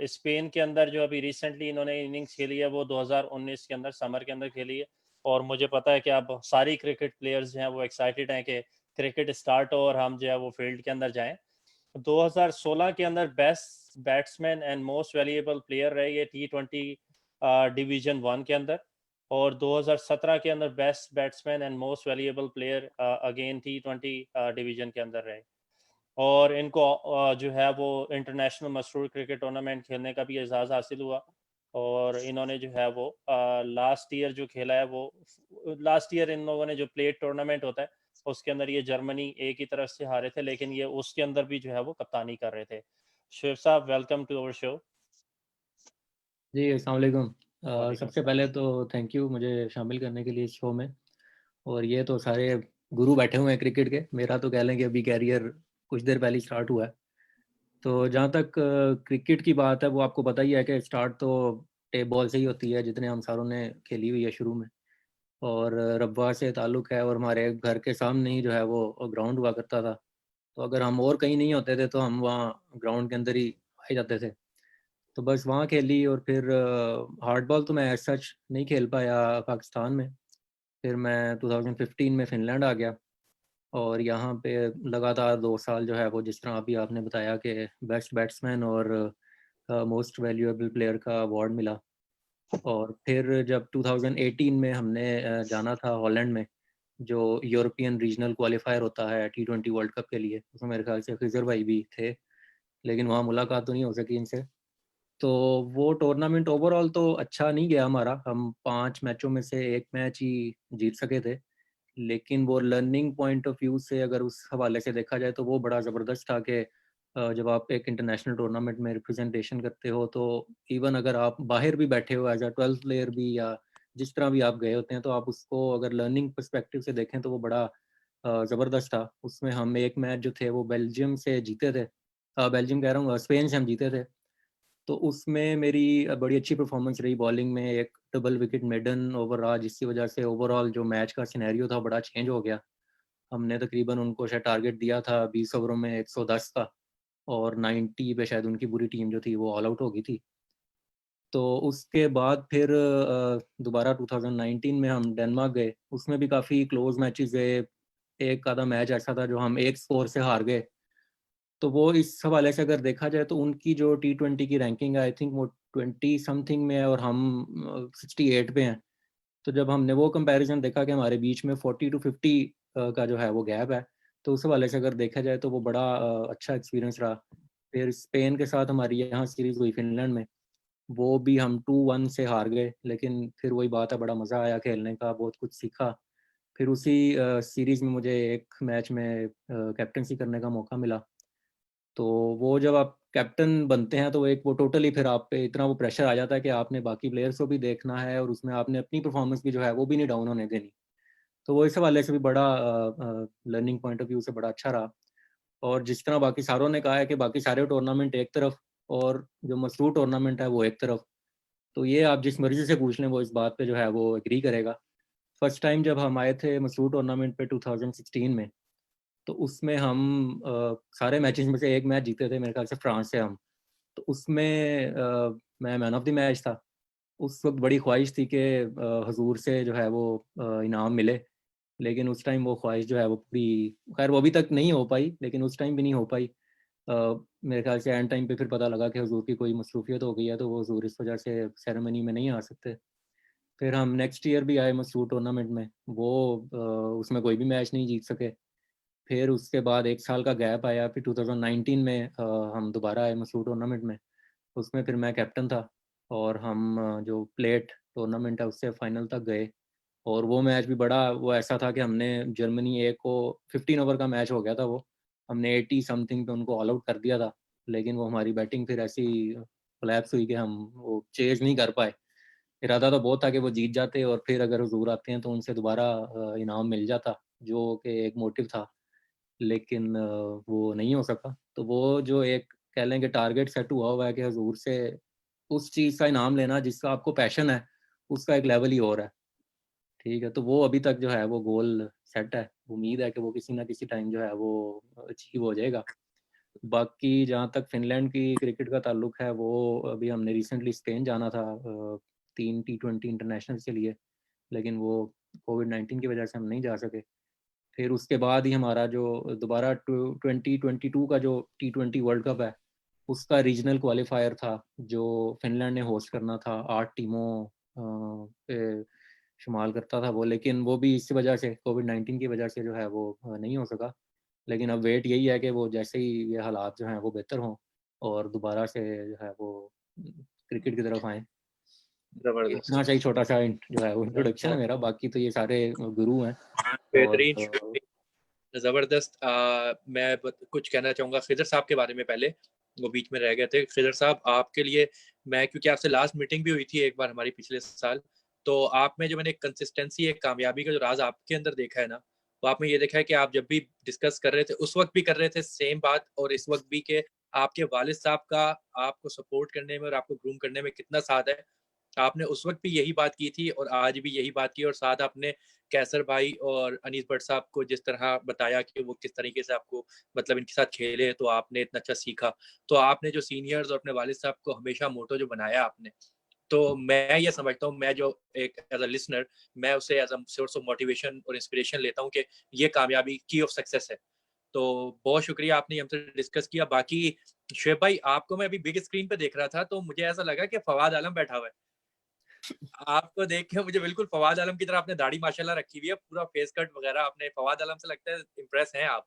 स्पेन के अंदर जो अभी रिसेंटली इन्होंने इनिंग्स खेली है वो 2019 के अंदर समर के अंदर खेली है। और मुझे पता है कि अब सारी क्रिकेट प्लेयर्स जो हैं वो एक्साइटेड हैं कि क्रिकेट स्टार्ट हो और हम जो है वो फील्ड के अंदर जाएं। 2016 के अंदर best best batsman and most valuable player रहे ये T20 डिवीजन 1 के अंदर, और 2017 के अंदर best batsman and most valuable player again T20 division के अंदर रहे। और इनको जो है वो इंटरनेशनल मशहूर क्रिकेट टूर्नामेंट खेलने का भी एजाज़ हासिल हुआ, और इन्होंने जो है वो लास्ट ईयर जो खेला है वो, लास्ट ईयर इन लोगों ने जो प्लेट टूर्नामेंट होता है उसके अंदर ये जर्मनी एक ही तरफ से हारे थे, लेकिन ये उसके अंदर भी जो है वो कप्तानी कर रहे थे। शिव साहब, वेलकम टू अवर शो। जी अस्सलाम वालेकुम। वालेकुम सबसे पहले तो थैंक यू मुझे शामिल करने के लिए इस शो में। और ये तो सारे गुरु बैठे हुए हैं क्रिकेट के, मेरा तो कह लें कि अभी कैरियर कुछ देर पहले स्टार्ट हुआ है। तो जहाँ तक क्रिकेट की बात है वो आपको पता ही है कि स्टार्ट तो टेप बॉल से ही होती है, जितने हम सारों ने खेली हुई है शुरू में। और रब्बा से ताल्लुक़ है, और हमारे घर के सामने ही जो है वो ग्राउंड हुआ करता था। तो अगर हम और कहीं नहीं होते थे तो हम वहाँ ग्राउंड के अंदर ही आ जाते थे। तो बस वहाँ खेली, और फिर हार्ड बॉल तो मैं एज सच नहीं खेल पाया पाकिस्तान में। फिर मैं 2015 में फ़िनलैंड आ गया, और यहाँ पे लगातार 2 साल जो है वो, जिस तरह अभी आपने बताया कि बेस्ट बैट्समैन और मोस्ट वैल्यूएबल प्लेयर का अवार्ड मिला। और फिर जब 2018 में हमने जाना था हॉलैंड में, जो यूरोपियन रीजनल क्वालिफायर होता है T20 वर्ल्ड कप के लिए, उसमें मेरे ख्याल से खिज़र भाई भी थे, लेकिन वहाँ मुलाकात तो नहीं हो सकी इनसे। तो वो टूर्नामेंट ओवरऑल तो अच्छा नहीं गया हमारा, हम 5 मैचों में से 1 मैच ही जीत सके थे। लेकिन वो लर्निंग पॉइंट ऑफ व्यू से अगर उस हवाले से देखा जाए तो वो बड़ा ज़बरदस्त था कि जब आप एक इंटरनेशनल टूर्नामेंट में रिप्रेजेंटेशन करते हो, तो इवन अगर आप बाहर भी बैठे हो एज अ 12th प्लेयर भी, या जिस तरह भी आप गए होते हैं, तो आप उसको अगर लर्निंग पर्सपेक्टिव से देखें तो वो बड़ा ज़बरदस्त था। उसमें हम एक मैच जो थे वो बेल्जियम से जीते थे, बेल्जियम कह रहा हूँ, स्पेन से हम जीते थे। तो उसमें मेरी बड़ी अच्छी परफॉर्मेंस रही बॉलिंग में, एक डबल विकेट मेडन ओवर रहा, जिसकी वजह से ओवरऑल जो मैच का सिनेरियो था बड़ा चेंज हो गया। हमने तकरीबन उनको शायद टारगेट दिया था 20 ओवरों में 110 का, और 90 पे शायद उनकी पूरी टीम जो थी वो ऑल आउट हो गई थी। तो उसके बाद फिर दोबारा 2019 में हम डेनमार्क गए, उसमें भी काफ़ी क्लोज मैचेस गए। एक आधा मैच ऐसा था जो हम एक स्कोर से हार गए। तो वो इस हवाले से अगर देखा जाए तो उनकी जो T20 की रैंकिंग है, आई थिंक वो 20 समथिंग में है, और हम 68 पे हैं। तो जब हमने वो कंपैरिजन देखा कि हमारे बीच में 40 टू 50 का जो है वो गैप है, तो उस हवाले से अगर देखा जाए तो वो बड़ा अच्छा एक्सपीरियंस रहा। फिर स्पेन के साथ हमारी यहाँ सीरीज़ हुई फिनलैंड में, वो भी हम 2-1 से हार गए, लेकिन फिर वही बात है, बड़ा मज़ा आया खेलने का, बहुत कुछ सीखा। फिर उसी सीरीज़ में मुझे एक मैच में कैप्टनसी करने का मौका मिला। तो वो जब आप कैप्टन बनते हैं तो एक वो टोटली फिर आप पे इतना वो प्रेशर आ जाता है कि आपने बाकी प्लेयर्स को भी देखना है, और उसमें आपने अपनी परफॉर्मेंस भी जो है वो भी नहीं डाउन होने देनी। तो वो इस हवाले से भी बड़ा लर्निंग पॉइंट ऑफ व्यू से बड़ा अच्छा रहा। और जिस तरह बाकी सारों ने कहा है कि बाकी सारे टूर्नामेंट एक तरफ और जो मसरूर टूर्नामेंट है वो एक तरफ, तो ये आप जिस मर्जी से पूछ लें वो इस बात पे जो है वो एग्री करेगा। फर्स्ट टाइम जब हम आए थे मसरूर टूर्नामेंट पे 2016 में, तो उसमें हम सारे मैचेस में से एक मैच जीते थे मेरे ख्याल से फ्रांस से हम। तो उसमें मैं मैन ऑफ द मैच था। उस वक्त बड़ी ख्वाहिश थी कि हुजूर से जो है वो इनाम मिले, लेकिन उस टाइम वो ख्वाहिश जो है वो पूरी, खैर वो अभी तक नहीं हो पाई, लेकिन उस टाइम भी नहीं हो पाई। मेरे ख्याल से एंड टाइम पे फिर पता लगा कि हुजूर की कोई मसरूफियत हो गई है, तो वो हुजूर इस वजह से सेरेमनी में नहीं आ सकते। फिर हम नेक्स्ट ईयर भी आए मसरूर टूर्नामेंट में, वो उसमें कोई भी मैच नहीं जीत सके। फिर उसके बाद 1 साल का गैप आया, फिर 2019 में हम दोबारा आए मसूर टूर्नामेंट में। उसमें फिर मैं कैप्टन था, और हम जो प्लेट टूर्नामेंट है उससे फाइनल तक गए। और वो मैच भी बड़ा वो ऐसा था कि हमने जर्मनी ए को 15 ओवर का मैच हो गया था वो, हमने 80 समथिंग पे उनको ऑल आउट कर दिया था। लेकिन वो हमारी बैटिंग फिर ऐसी कोलैप्स हुई कि हम वो चेज़ नहीं कर पाए। इरादा तो बहुत था कि वो जीत जाते, और फिर अगर हुजूर आते हैं तो उनसे दोबारा इनाम मिल जाता, जो कि एक मोटिव था। लेकिन वो नहीं हो सका। तो वो जो एक कह लें कि टारगेट सेट हुआ हुआ है कि हुजूर से उस चीज़ का इनाम लेना जिसका आपको पैशन है, उसका एक लेवल ही और है। ठीक है? तो वो अभी तक जो है वो गोल सेट है। उम्मीद है कि वो किसी न किसी टाइम जो है वो अचीव हो जाएगा। बाकी जहाँ तक फ़िनलैंड की क्रिकेट का ताल्लुक है, वो अभी हमने रिसेंटली स्पेन जाना था 3 T20 इंटरनेशनल्स के लिए, लेकिन वो कोविड-19 की वजह से हम नहीं जा सके। फिर उसके बाद ही हमारा जो दोबारा 2022 का जो T20 वर्ल्ड कप है, उसका रीजनल क्वालिफायर था जो फिनलैंड ने होस्ट करना था, 8 टीमों पे शुमार करता था वो, लेकिन वो भी इस वजह से कोविड-19 की वजह से जो है वो नहीं हो सका। लेकिन अब वेट यही है कि वो जैसे ही ये हालात जो हैं वो बेहतर हों और दोबारा से जो है वो क्रिकेट की तरफ आएँ। जबरदस्त, इतना सा ही छोटा सा जो है वो इंट्रोडक्शन है मेरा, बाकी तो ये सारे गुरु हैं। और बेहतरीन, जबरदस्त। मैं कुछ कहना चाहूंगा खिजर साहब के बारे में। पहले वो बीच में रह गए थे। खिजर साहब, आपके लिए मैं, क्योंकि आपसे लास्ट मीटिंग भी हुई थी एक बार हमारी पिछले साल, तो आप में जो मैंने कंसिस्टेंसी, एक कामयाबी का जो राज आपके अंदर देखा है ना, वो आप में ये देखा है कि आप जब भी डिस्कस कर रहे थे उस वक्त भी कर रहे थे सेम बात, और इस वक्त भी के आपके वालिद साहब का आपको सपोर्ट करने में और आपको ग्रूम करने में कितना साथ है। आपने उस वक्त भी यही बात की थी और आज भी यही बात की, और साथ आपने कैसर भाई और अनीस भट्ट साहब को जिस तरह बताया कि वो किस तरीके से आपको, मतलब इनके साथ खेले तो आपने इतना अच्छा सीखा। तो आपने जो सीनियर्स और अपने वालिद साहब को हमेशा मोटो जो बनाया आपने, तो मैं ये समझता हूँ, मैं जो एक एज अ लिसनर, मैं उसे as a source of motivation और इंस्पिरेशन लेता हूँ कि ये कामयाबी की ऑफ सक्सेस है। तो बहुत शुक्रिया, आपने हमसे डिस्कस किया। बाकी शुएब भाई, आपको मैं अभी बिग स्क्रीन पे देख रहा था तो मुझे ऐसा लगा कि फवाद आलम बैठा हुआ है। आपको देख के मुझे बिल्कुल फवाद आलम की तरह, आपने दाढ़ी माशाल्लाह रखी हुई है, पूरा फेस कट वगैरह आपने, फवाद आलम से लगता है इम्प्रेस हैं आप।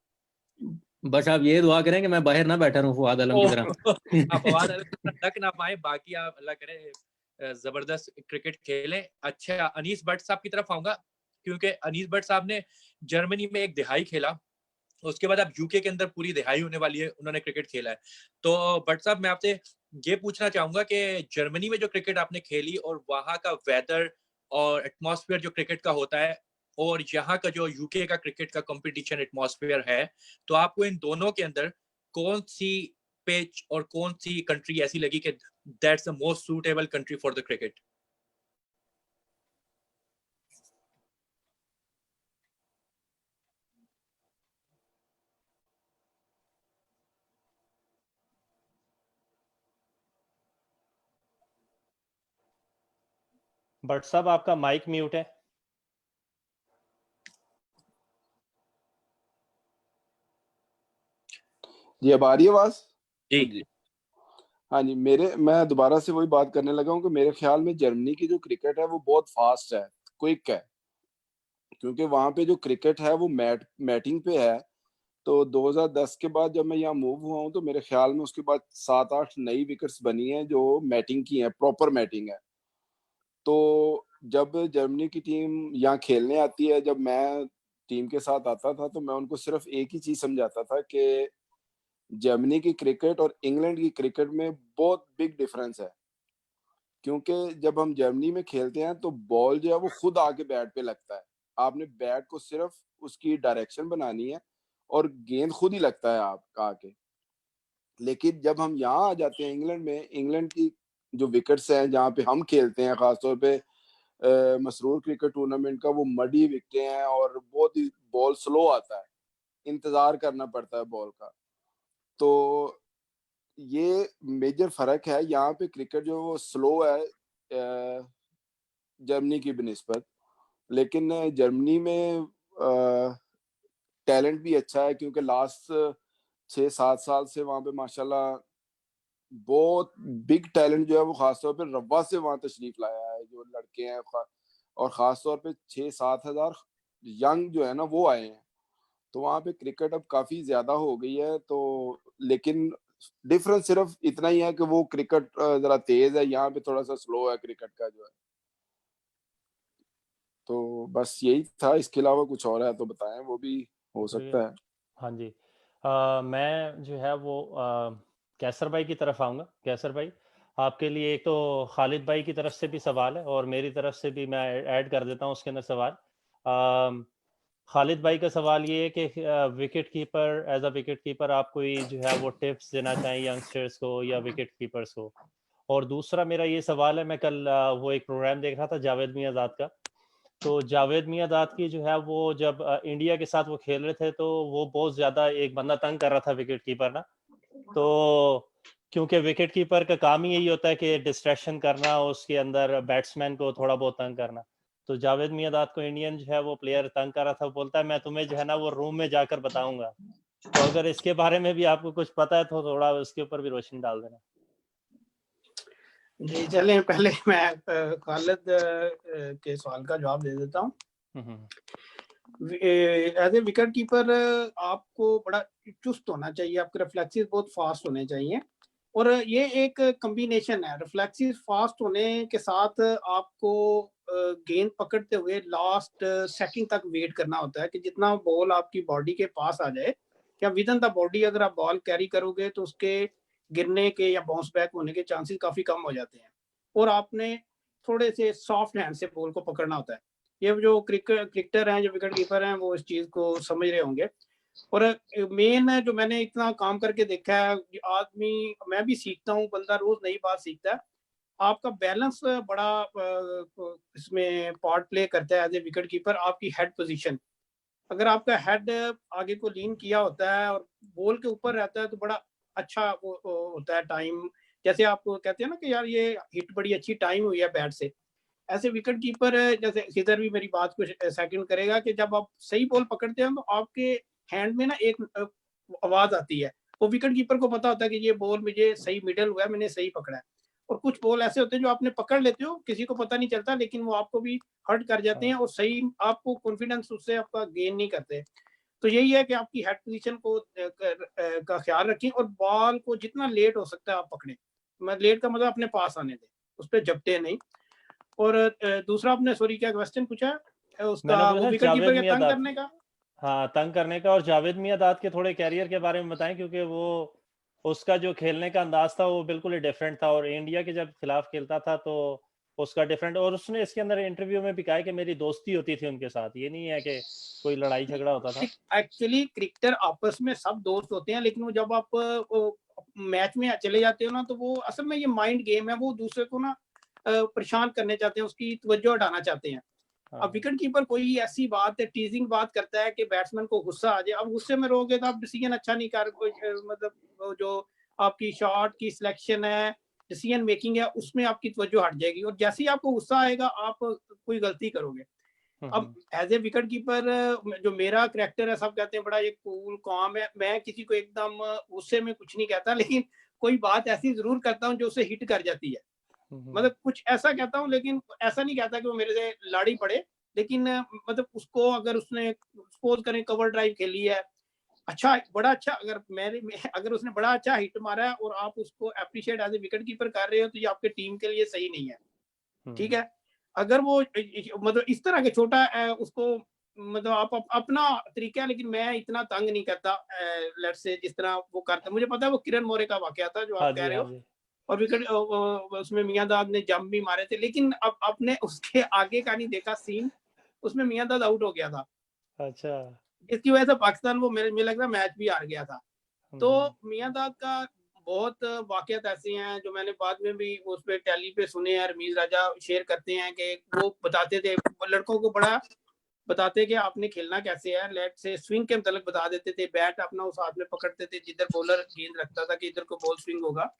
बस आप ये दुआ करें कि मैं बाहर ना बैठा रहूं फवाद आलम की तरह। आप फवाद आलम की तरह तक ना पाए, बाकी आप अल्लाह करे जबरदस्त क्रिकेट खेलें। अच्छा, अनीस भट्ट साहब की तरफ आऊंगा, क्योंकि अनीस भट्ट साहब ने जर्मनी में एक दिहाई खेला, उसके बाद अब यूके के अंदर पूरी दिहाई होने वाली है, उन्होंने क्रिकेट खेला है। तो भट्ट साहब, मैं आपसे ये पूछना चाहूंगा कि जर्मनी में जो क्रिकेट आपने खेली और वहां का वेदर और एटमॉस्फेयर जो क्रिकेट का होता है, और यहाँ का जो यूके का क्रिकेट का कंपटीशन एटमॉस्फेयर है, तो आपको इन दोनों के अंदर कौन सी पिच और कौन सी कंट्री ऐसी लगी कि that's the most suitable country for the cricket? Bhatt साहब, आपका माइक म्यूट है। जी अब आ रही है आवाज? जी, हाँ जी, मैं दोबारा से वही बात करने लगा हूँ कि मेरे ख्याल में जर्मनी की जो क्रिकेट है वो बहुत फास्ट है, क्विक है, क्योंकि वहां पे जो क्रिकेट है वो मैटिंग पे है। तो 2010 के बाद जब मैं यहाँ मूव हुआ हूँ तो मेरे ख्याल में उसके बाद 7-8 नई विकेट्स बनी हैं जो मैटिंग की हैं, प्रॉपर मैटिंग है। तो जब जर्मनी की टीम यहाँ खेलने आती है, जब मैं टीम के साथ आता था तो मैं उनको सिर्फ एक ही चीज समझाता था कि जर्मनी की क्रिकेट और इंग्लैंड की क्रिकेट में बहुत बिग डिफरेंस है। क्योंकि जब हम जर्मनी में खेलते हैं तो बॉल जो है वो खुद आके बैट पे लगता है, आपने बैट को सिर्फ उसकी डायरेक्शन बनानी है और गेंद खुद ही लगता है आप आके। लेकिन जब हम यहाँ आ जाते हैं इंग्लैंड में, इंग्लैंड की जो विकेट्स हैं जहाँ पे हम खेलते हैं, खासतौर पे मसरूर क्रिकेट टूर्नामेंट का, वो मडी विकेटें हैं और बहुत ही बॉल स्लो आता है, इंतजार करना पड़ता है बॉल का। तो ये मेजर फर्क है, यहाँ पे क्रिकेट जो है वो स्लो है जर्मनी की बनिस्बत। लेकिन जर्मनी में टैलेंट भी अच्छा है, क्योंकि लास्ट 6-7 साल से वहाँ पे माशाल्लाह बहुत बिग टैलेंट जो है वो खासतौर पे रब्बा से वहाँ तशरीफ लाया है, जो लड़के हैं और खासतौर पे 6-7 हजार यंग जो है ना वो आए हैं। तो वहाँ पे क्रिकेट अब काफी ज्यादा हो गई है। तो लेकिन डिफरेंस सिर्फ इतना ही है कि वो क्रिकेट जरा तेज है, यहाँ पे थोड़ा सा स्लो है क्रिकेट का जो है। तो बस यही था, इसके अलावा कुछ और है तो बताएं, वो भी हो शुक्रिया। सकता है। हाँ जी, मैं जो है वो कैसर भाई की तरफ आऊँगा। कैसर भाई, आपके लिए एक तो खालिद भाई की तरफ से भी सवाल है और मेरी तरफ से भी मैं ऐड कर देता हूँ उसके अंदर सवाल। खालिद भाई का सवाल ये है कि wicketkeeper, as a wicketkeeper आप कोई जो है वो टिप्स देना चाहें यंगस्टर्स को या विकेट कीपर्स को। और दूसरा मेरा ये सवाल है, मैं कल वो एक प्रोग्राम देख रहा था जावेद मियाँदाद का, तो जावेद मियाँदाद की जो है वो जब इंडिया के साथ वो खेल रहे थे तो वो बहुत ज़्यादा एक बंदा तंग कर रहा था विकेट कीपर ना। तो क्योंकि विकेट कीपर का काम ही यही होता है कि डिस्ट्रैक्शन करना, उसके अंदर बैट्समैन को थोड़ा बहुत तंग करना। तो जावेद मियाँदाद को इंडियन जो है वो प्लेयर तंग कर रहा था, बोलता है मैं तुम्हें जो है ना वो रूम में जाकर बताऊंगा। तो अगर इसके बारे में भी आपको कुछ पता है तो थोड़ा उसके ऊपर भी रोशनी डाल देना। जी चलें, पहले मैं खालिद के सवाल का जवाब दे देता हूँ। एज ए विकेट कीपर आपको बड़ा चुस्त होना चाहिए, आपके रिफ्लेक्सेस बहुत फास्ट होने चाहिए, और ये एक कॉम्बिनेशन है। रिफ्लेक्सेस फास्ट होने के साथ आपको गेंद पकड़ते हुए लास्ट सेकंड तक वेट करना होता है कि जितना बॉल आपकी बॉडी के पास आ जाए, या विद इन द बॉडी अगर आप बॉल कैरी करोगे तो उसके गिरने के या बाउंस बैक होने के चांसेस काफी कम हो जाते हैं, और आपने थोड़े से सॉफ्ट हैंड से बॉल को पकड़ना होता है। ये जो क्रिकेटर हैं, जो विकेट कीपर हैं, वो इस चीज को समझ रहे होंगे। और मेन जो मैंने इतना काम करके देखा है, आदमी, मैं भी सीखता हूँ, बंदा रोज नई बात सीखता है, आपका बैलेंस बड़ा इसमें पार्ट प्ले करता है एज ए विकेट कीपर। आपकी हेड पोजीशन, अगर आपका हेड आगे को लीन किया होता है और बॉल के ऊपर रहता है तो बड़ा अच्छा वो होता है टाइम। जैसे आप कहते हैं ना कि यार ये हिट बड़ी अच्छी टाइम हुई है बैट से, ऐसे विकेट कीपर, जैसे इधर भी मेरी बात को सेकंड करेगा कि जब आप सही बॉल पकड़ते हैं तो आपके हैंड में ना एक आवाज आती है, वो विकेट कीपर को पता होता है कि ये बॉल मुझे सही मिडल हुआ है, मैंने सही पकड़ा है। और कुछ बॉल ऐसे होते हैं जो आपने पकड़ लेते हो, किसी को पता नहीं चलता, लेकिन वो आपको भी हर्ट कर जाते हैं और सही आपको कॉन्फिडेंस उससे आपका गेन नहीं करते। तो यही है कि आपकी हेड पोजीशन को का ख्याल रखें, और बॉल को जितना लेट हो सकता है आप पकड़ें। मैं लेट का मतलब अपने पास आने दें, उस पर झपटे नहीं। और दूसरा आपने सॉरी क्या क्वेश्चन पूछा मैंने उसका, वो पूछा विकेट जावेद कीपर के तंग मियाँदाद। करने का। हाँ, तंग करने का। और जावेद मियाँदाद के थोड़े कैरियर के बारे में बताएं, क्योंकि वो उसका जो खेलने का अंदाज था वो बिल्कुल ही डिफरेंट था, और इंडिया के जब खिलाफ खेलता था तो उसका डिफरेंट। और उसने इसके अंदर इंटरव्यू में भी कहा है कि मेरी दोस्ती होती थी उनके साथ, ये नहीं है कि कोई लड़ाई झगड़ा होता था। एक्चुअली क्रिकेटर आपस में सब दोस्त होते हैं, लेकिन वो जब आप मैच में चले जाते हो ना, तो वो असल में ये माइंड गेम है, वो दूसरे को ना परेशान करने चाहते हैं, उसकी तवज्जो हटाना चाहते हैं। अब विकेट कीपर कोई ऐसी बात है, टीजिंग बात करता है कि बैट्समैन को गुस्सा आ जाए, अब गुस्से में रहोगे तो आप डिसीजन अच्छा नहीं कर, मतलब जो आपकी शॉट की सिलेक्शन है, डिसीजन मेकिंग है, उसमें आपकी तवज्जो हट जाएगी, और जैसे ही आपको गुस्सा आएगा आप कोई गलती करोगे। अब एज ए विकेट कीपर जो मेरा करैक्टर है, सब कहते हैं बड़ा ये कूल काम है, मैं किसी को एकदम गुस्से में कुछ नहीं कहता, लेकिन कोई बात ऐसी जरूर करता हूँ जो उसे हिट कर जाती है। मतलब कुछ ऐसा कहता हूँ, लेकिन ऐसा नहीं कहता कि वो मेरे से लाड़ी पड़े, लेकिन मतलब उसको अगर उसने सपोज करें कवर ड्राइव खेली है, अच्छा बड़ा अच्छा, अगर उसने बड़ा अच्छा हिट मारा है और आप उसको appreciate as a wicketkeeper कर रहे हो, तो ये आपके टीम के लिए सही नहीं है। ठीक है, अगर वो मतलब इस तरह के छोटा उसको मतलब आप अपना तरीका है, लेकिन मैं इतना तंग नहीं करता लेट्स से जिस तरह वो करता। मुझे पता है वो किरण मोरे का वाकया था जो आप कह रहे हो, और विकेट उसमें मियाँदाद ने जंप भी मारे थे, लेकिन अब आपने उसके आगे का नहीं देखा सीन, उसमें मियाँदाद आउट हो गया था। अच्छा। इसकी वजह से पाकिस्तान वो मेरे लग रहा मैच भी हार गया था। तो मियाँदाद का बहुत वाकयात ऐसे हैं जो मैंने बाद में भी उस पे टेली पे सुने हैं, रमीज राजा शेयर करते हैं कि वो बताते थे, लड़कों को बड़ा बताते कि आपने खेलना कैसे है, लेट से स्विंग के मतलब बता देते थे, बैट अपना उस हाथ में पकड़ते थे जिधर बॉलर गेंद रखता था कि इधर को बॉल स्विंग होगा।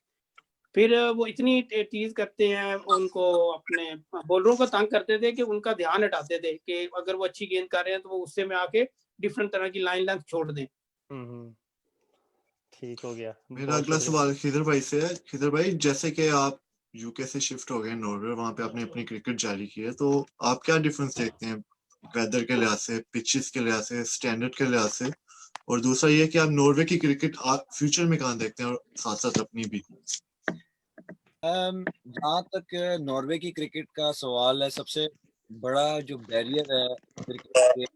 फिर वो इतनी टीज करते हैं, उनको अपने बॉलरों को तंग करते थे कि उनका ध्यान हटाते थे कि अगर वो अच्छी गेंद कर रहे हैं तो वो उससे में आके डिफरेंट तरह की लाइन लेंथ छोड़ दें। ठीक हो गया। मेरा अगला सवाल खिदर भाई से है। खिदर भाई, जैसे कि आप यूके से शिफ्ट हो गए नॉर्वे, वहां पे आपने अपनी क्रिकेट जारी की है, तो आप क्या डिफरेंस देखते हैं वेदर के लिहाज से, पिचेस के लिहाज से, स्टैंडर्ड के लिहाज से, और दूसरा ये कि आप नॉर्वे की क्रिकेट फ्यूचर में कहाँ देखते हैं, और साथ साथ अपनी भी। जहाँ तक नॉर्वे की क्रिकेट का सवाल है, सबसे बड़ा जो बैरियर है क्रिकेट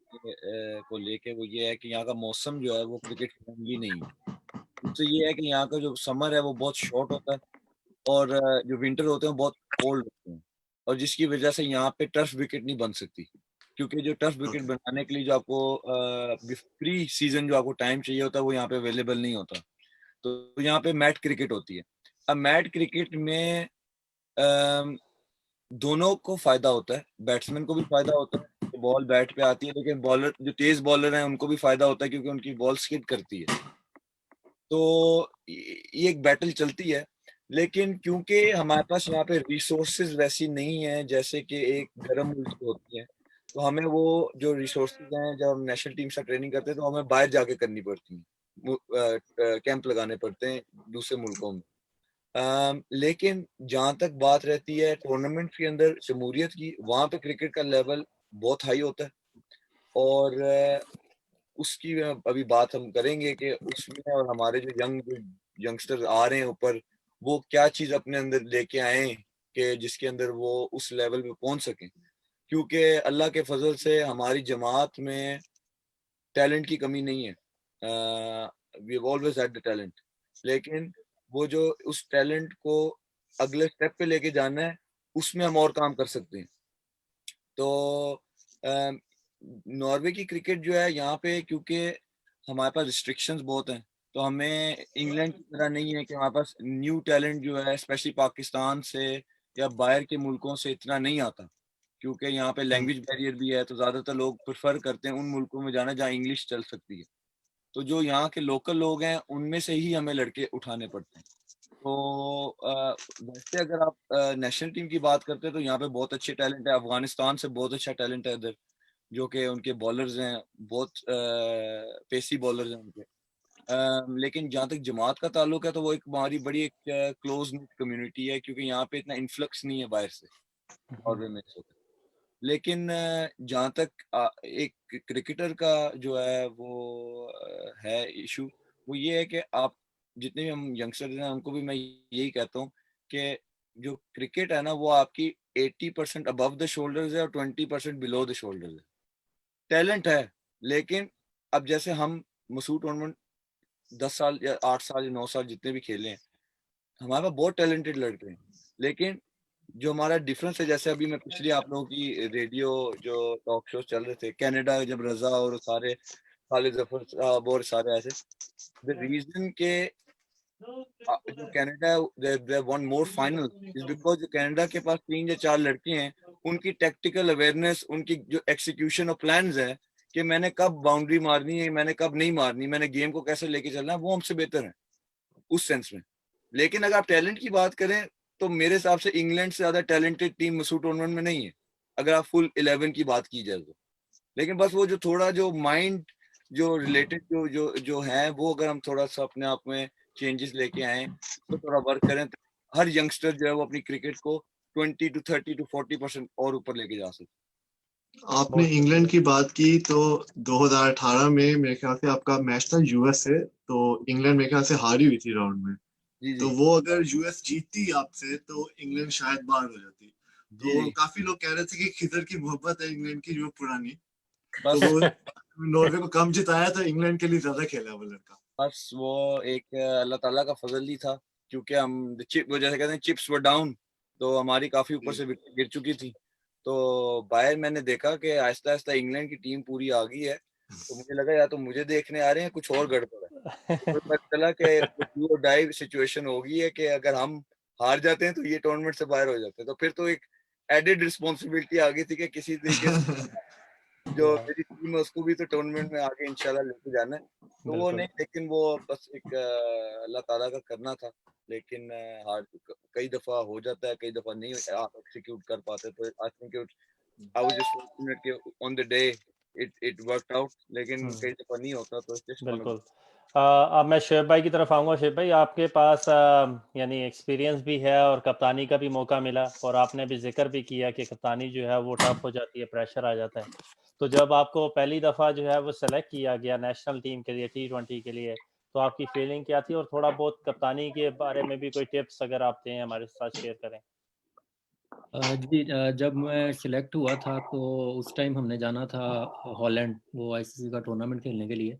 को लेके वो ये है कि यहाँ का मौसम जो है वो क्रिकेट फ्रेंडली नहीं है। तो ये है कि यहाँ का जो समर है वो बहुत शॉर्ट होता है, और जो विंटर होते हैं वो बहुत कोल्ड होते हैं, और जिसकी वजह से यहाँ पे टर्फ विकेट नहीं बन सकती, क्योंकि जो टर्फ विकेट बनाने के लिए जो आपको प्री सीजन जो आपको टाइम चाहिए होता है वो यहाँ पे अवेलेबल नहीं होता। तो यहाँ पे मैट क्रिकेट होती है। अब मैट क्रिकेट में दोनों को फायदा होता है, बैट्समैन को भी फायदा होता है, बॉल बैट पे आती है, लेकिन बॉलर जो तेज बॉलर हैं उनको भी फायदा होता है क्योंकि उनकी बॉल स्किड करती है। तो ये एक बैटल चलती है, लेकिन क्योंकि हमारे पास यहाँ पे रिसोर्सेज वैसी नहीं है जैसे कि एक गर्म मुल्क होती है, तो हमें वो जो रिसोर्सेज हैं, जब हम नेशनल टीम से ट्रेनिंग करते हैं तो हमें बाहर जाके करनी पड़ती है, कैंप लगाने पड़ते हैं दूसरे मुल्कों में। लेकिन जहाँ तक बात रहती है टूर्नामेंट के अंदर शमूलियत की, वहाँ पे क्रिकेट का लेवल बहुत हाई होता है और उसकी अभी बात हम करेंगे कि उसमें और हमारे जो यंगस्टर आ रहे हैं ऊपर, वो क्या चीज़ अपने अंदर लेके आए कि जिसके अंदर वो उस लेवल पे पहुंच सकें। क्योंकि अल्लाह के फजल से हमारी जमात में टैलेंट की कमी नहीं है, we always had the talent, लेकिन वो जो उस टैलेंट को अगले स्टेप पे लेके जाना है, उसमें हम और काम कर सकते हैं। तो नॉर्वे की क्रिकेट जो है यहाँ पे, क्योंकि हमारे पास रिस्ट्रिक्शंस बहुत हैं, तो हमें इंग्लैंड की तरह नहीं है कि हमारे पास न्यू टैलेंट जो है स्पेशली पाकिस्तान से या बाहर के मुल्कों से इतना नहीं आता, क्योंकि यहाँ पे लैंग्वेज बैरियर भी है। तो ज़्यादातर लोग प्रेफर करते हैं उन मुल्कों में जाना जहाँ इंग्लिश चल सकती है। तो जो यहाँ के लोकल लोग हैं उनमें से ही हमें लड़के उठाने पड़ते हैं। तो वैसे अगर आप नेशनल टीम की बात करते हैं तो यहाँ पे बहुत अच्छे टैलेंट है। अफगानिस्तान से बहुत अच्छा टैलेंट है इधर, जो कि उनके बॉलर्स हैं, बहुत पेसी बॉलर्स हैं उनके। लेकिन जहाँ तक जमात का ताल्लुक है तो वो एक हमारी बड़ी एक क्लोज निट कम्युनिटी है, क्योंकि यहाँ पे इतना इन्फ्लक्स नहीं है बाहर से नॉर्वे में इस वक्त। लेकिन जहाँ तक एक क्रिकेटर का जो है वो है इशू, वो ये है कि आप जितने भी हम यंगस्टर्स हैं उनको भी मैं यही कहता हूँ कि जो क्रिकेट है ना वो आपकी 80% अबव द शोल्डर्स है और 20% बिलो द शोल्डर्स है। टैलेंट है, लेकिन अब जैसे हम मसूद टूर्नामेंट 10 साल या 8 साल या 9 साल जितने भी खेले हैं, हमारे पास बहुत टैलेंटेड लड़के हैं, लेकिन जो हमारा डिफरेंस है, जैसे अभी मैं पिछली आप लोगों की रेडियो जो टॉक शो चल रहे थे, कनाडा जब रजा और सारे खालिद जफर साहब और सारे ऐसे, द रीजन के जो Canada they one more final is because जो कनाडा के पास 3 या 4 लड़के हैं, उनकी टैक्टिकल अवेयरनेस, उनकी जो एक्सिक्यूशन ऑफ प्लान्स है कि मैंने कब बाउंड्री मारनी है, मैंने कब नहीं मारनी, मैंने गेम को कैसे लेके चलना है, वो हमसे बेहतर है उस सेंस में। लेकिन अगर आप टैलेंट की बात करें तो मेरे हिसाब से इंग्लैंड से ज्यादा टैलेंटेड टीम मसूद टूर्नामेंट में नहीं है, अगर आप फुल 11 की बात की जाए तो। लेकिन बस वो जो थोड़ा जो माइंड जो रिलेटेड जो है, वो अगर हम थोड़ा सा अपने आप में चेंजेस लेके आए तो थोड़ा वर्क करें, तो हर यंगस्टर जो है वो अपनी क्रिकेट को 20 to 30 to 40% और ऊपर लेके जा सकते। आपने इंग्लैंड की बात की तो 2018 में मेरे ख्याल से आपका मैच था यूएस से, तो इंग्लैंड मेरे ख्याल से हारी हुई थी राउंड में। जी तो जी वो अगर यूएस जीतती आपसे तो इंग्लैंड शायद बाहर हो जाती। जी तो जी। काफी लोग कह रहे थे कि खिदर की मोहब्बत है इंग्लैंड की जो पुरानी, बस तो वो नॉर्वे को कम जिताया तो इंग्लैंड के लिए ज्यादा खेला वो लड़का। बस वो एक अल्लाह ताला का फजल ही था, क्योंकि हम चिप, वो जैसे कहते हैं चिप्स वर डाउन, तो हमारी काफी ऊपर से विकेट गिर चुकी थी। तो बाहर मैंने देखा कि आहिस्ता आहिस्ता इंग्लैंड की टीम पूरी आ गई है, तो मुझे लगा या तो मुझे देखने आ रहे हैं कुछ और गड़बड़ है। तो फिर पता चला कि डू और डाई सिचुएशन हो गई है कि अगर हम हार जाते हैं तो ये टूर्नामेंट से बाहर हो जाते हैं। तो फिर तो एक एडेड रिस्पॉन्सिबिलिटी आ गई थी कि किसी तरीके से जो मेरी टीम है उसको भी तो टूर्नामेंट में आगे इंशाल्लाह लेके जाना है। तो वो नहीं, लेकिन वो बस एक अल्लाह ताला का करना था। लेकिन हार कई दफा हो जाता है, कई दफा नहीं आप एक्सिक्यूट कर पाते। तो I think I was just fortunate कि on the day it worked out, लेकिन कई दफा नहीं होता। तो जस्ट बिल्कुल। अब मैं शेब भाई की तरफ आऊँगा। शेब भाई, आपके पास यानी एक्सपीरियंस भी है और कप्तानी का भी मौका मिला, और आपने भी जिक्र भी किया कि कप्तानी जो है वो टफ हो जाती है, प्रेशर आ जाता है। तो जब आपको पहली दफ़ा जो है वो सेलेक्ट किया गया नेशनल टीम के लिए, T20 के लिए, तो आपकी फीलिंग क्या थी? और थोड़ा बहुत कप्तानी के बारे में भी कोई टिप्स अगर आप दें हमारे साथ शेयर करें। जी, जब मैं सिलेक्ट हुआ था तो उस टाइम हमने जाना था हॉलैंड, वो आईसीसी का टूर्नामेंट खेलने के लिए।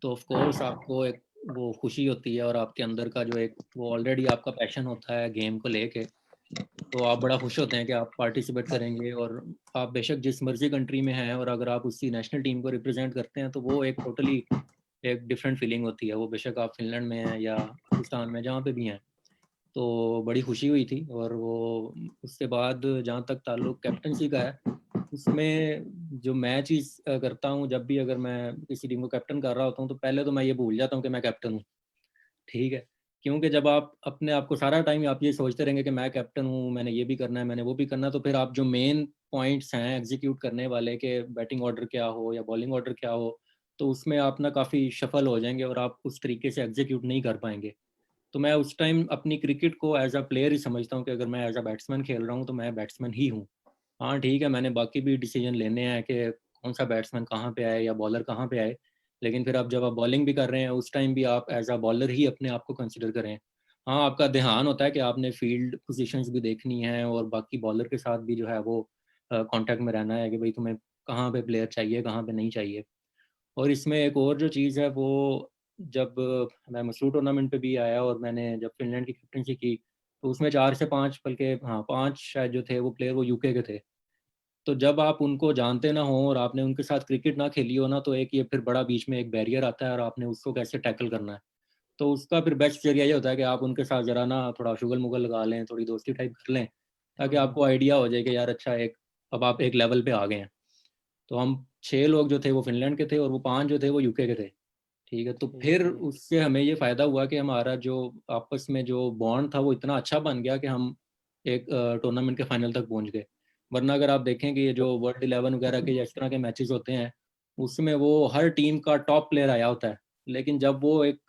तो ऑफ कोर्स आपको एक वो खुशी होती है, और आपके अंदर का जो एक वो ऑलरेडी आपका पैशन होता है गेम को लेके, तो आप बड़ा खुश होते हैं कि आप पार्टिसिपेट करेंगे। और आप बेशक जिस मर्जी कंट्री में हैं, और अगर आप उसी नेशनल टीम को रिप्रेजेंट करते हैं तो वो एक टोटली एक डिफरेंट फीलिंग होती है। वो बेशक आप फिनलैंड में हैं या पाकिस्तान में, जहाँ पे भी हैं। तो बड़ी खुशी हुई थी। और वो उसके बाद जहाँ तक ताल्लुक कैप्टनसी का है, उसमें जो मैं चीज़ करता हूँ, जब भी अगर मैं किसी टीम को कैप्टन कर रहा होता हूँ, तो पहले तो मैं ये भूल जाता हूँ कि मैं कैप्टन हूँ। ठीक है, क्योंकि जब आप अपने आप को सारा टाइम आप ये सोचते रहेंगे कि मैं कैप्टन हूँ, मैंने ये भी करना है, मैंने वो भी करना है, तो फिर आप जो मेन पॉइंट्स हैं एग्जीक्यूट करने वाले, के बैटिंग ऑर्डर क्या हो या बॉलिंग ऑर्डर क्या हो, तो उसमें आप ना काफ़ी शफल हो जाएंगे और आप उस तरीके से एग्जीक्यूट नहीं कर पाएंगे। तो मैं उस टाइम अपनी क्रिकेट को एज अ प्लेयर ही समझता हूँ कि अगर मैं एज अ बैट्समैन खेल रहा हूँ तो मैं बैट्समैन ही हूँ। हाँ ठीक है, मैंने बाकी भी डिसीजन लेने हैं कि कौन सा बैट्समैन कहाँ पे आए या बॉलर कहाँ पे आए, लेकिन फिर आप जब आप बॉलिंग भी कर रहे हैं उस टाइम भी आप एज अ बॉलर ही अपने आप को कंसिडर करें। हाँ, आपका ध्यान होता है कि आपने फील्ड पोजीशंस भी देखनी है और बाकी बॉलर के साथ भी जो है वो कांटेक्ट में रहना है कि भाई तुम्हें कहाँ पे प्लेयर चाहिए कहाँ पे नहीं चाहिए। और इसमें एक और जो चीज़ है वो, जब मैं मसूर टूर्नामेंट पे भी आया और मैंने जब फिनलैंड की कैप्टनसी की तो उसमें 4 से 5 बल्कि हाँ 5 शायद जो थे वो प्लेयर वो यूके के थे। तो जब आप उनको जानते ना हो और आपने उनके साथ क्रिकेट ना खेली हो ना, तो एक ये फिर बड़ा बीच में एक बैरियर आता है और आपने उसको कैसे टैकल करना है। तो उसका फिर बेस्ट जरिया ये होता है कि आप उनके साथ ज़रा ना थोड़ा शुगल मुगल लगा लें, थोड़ी दोस्ती टाइप कर लें, ताकि आपको आइडिया हो जाए कि यार अच्छा एक अब आप एक लेवल पे आ गए हैं। तो हम 6 लोग जो थे वो फिनलैंड के थे और वो 5 जो थे वो यूके के थे। ठीक है, तो फिर उससे हमें ये फ़ायदा हुआ कि हमारा जो आपस में जो बॉन्ड था वो इतना अच्छा बन गया कि हम एक टूर्नामेंट के फाइनल तक पहुंच गए। वरना अगर आप देखें कि ये जो वर्ल्ड 11 वगैरह के इस तरह के मैचेस होते हैं उसमें वो हर टीम का टॉप प्लेयर आया होता है, लेकिन जब वो एक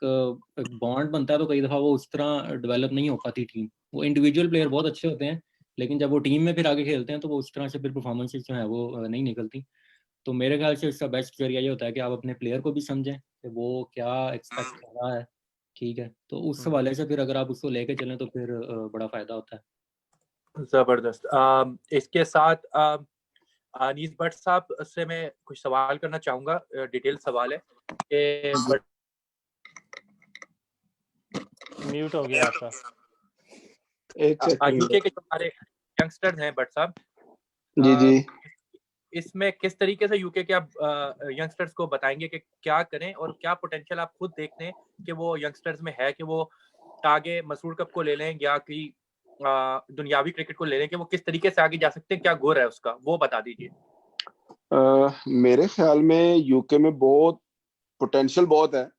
बॉन्ड बनता है तो कई दफ़ा वो उस तरह डेवलप नहीं हो पाती टीम। वो इंडिविजुअल प्लेयर बहुत अच्छे होते हैं लेकिन जब वो टीम में फिर आगे खेलते हैं तो वो उस तरह से फिर परफॉर्मेंसेज जो है वो नहीं निकलती। तो मेरे ख्याल से इसका बेस्ट जरिया ये होता है कि आप अपने प्लेयर को भी समझें कि वो क्या एक्सपेक्ट कर रहा है। ठीक है, तो उस हवाले से फिर अगर आप उसको लेके चलें तो फिर बड़ा फायदा होता है। जबरदस्त। इसके साथ अनीस भट्ट साहब से मैं कुछ सवाल करना चाहूंगा, डिटेल सवाल है कि म्यूट हो गया आपका। एक सेकंड। यूके के जो हमारे यंगस्टर्स हैं भट्ट साहब, जी जी। इसमें किस तरीके से यूके के आप यंगस्टर्स को बताएंगे कि क्या करें और क्या पोटेंशियल आप खुद देखते हैं कि वो यंगस्टर्स में है कि वो आगे मसूर कप को ले लें या कि दुनियावी क्रिकेट को ले लें, कि वो किस तरीके से आगे जा सकते हैं, क्या गोल है उसका, वो बता दीजिए। मेरे ख्याल में यूके में बहुत पोटेंशियल बहुत है।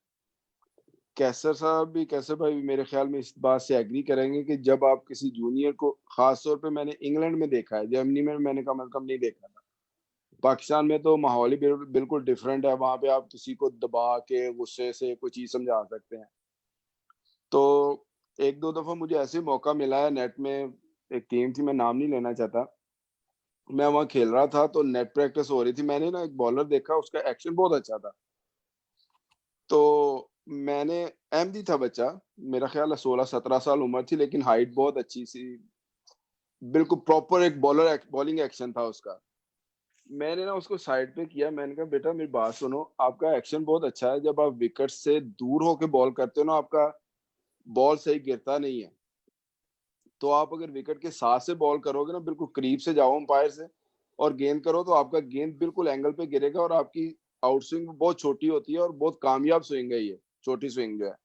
कैसर साहब भी, कैसर भाई भी मेरे ख्याल में इस बात से एग्री करेंगे कि जब आप किसी जूनियर को, खास तौर पे मैंने इंग्लैंड में देखा है, जर्मनी में मैंने कम से कम नहीं देखा था। पाकिस्तान में तो माहौल ही बिल्कुल डिफरेंट है, वहां पे आप किसी को दबा के गुस्से से कोई चीज समझा सकते हैं। तो एक दो दफा मुझे ऐसे मौका मिला है नेट में, एक टीम थी मैं नाम नहीं लेना चाहता, मैं वहां खेल रहा था तो नेट प्रैक्टिस हो रही थी, मैंने ना एक बॉलर देखा, उसका एक्शन बहुत अच्छा था। तो मैंने, अहमदी था बच्चा, मेरा ख्याल है 16-17 साल उम्र थी, लेकिन हाइट बहुत अच्छी सी, बिल्कुल प्रॉपर एक बॉलिंग एक्शन था उसका। मैंने ना उसको साइड पे किया, मैंने कहा बेटा मेरी बात सुनो, आपका एक्शन बहुत अच्छा है, जब आप विकेट से दूर होके बॉल करते हो ना, आपका बॉल सही गिरता नहीं है। तो आप अगर विकेट के साथ से बॉल करोगे ना, बिल्कुल करीब से जाओ अंपायर से और गेंद करो, तो आपका गेंद बिल्कुल एंगल पे गिरेगा और आपकी आउट स्विंग बहुत छोटी होती है और बहुत कामयाब स्विंग है ये, छोटी स्विंग जो है।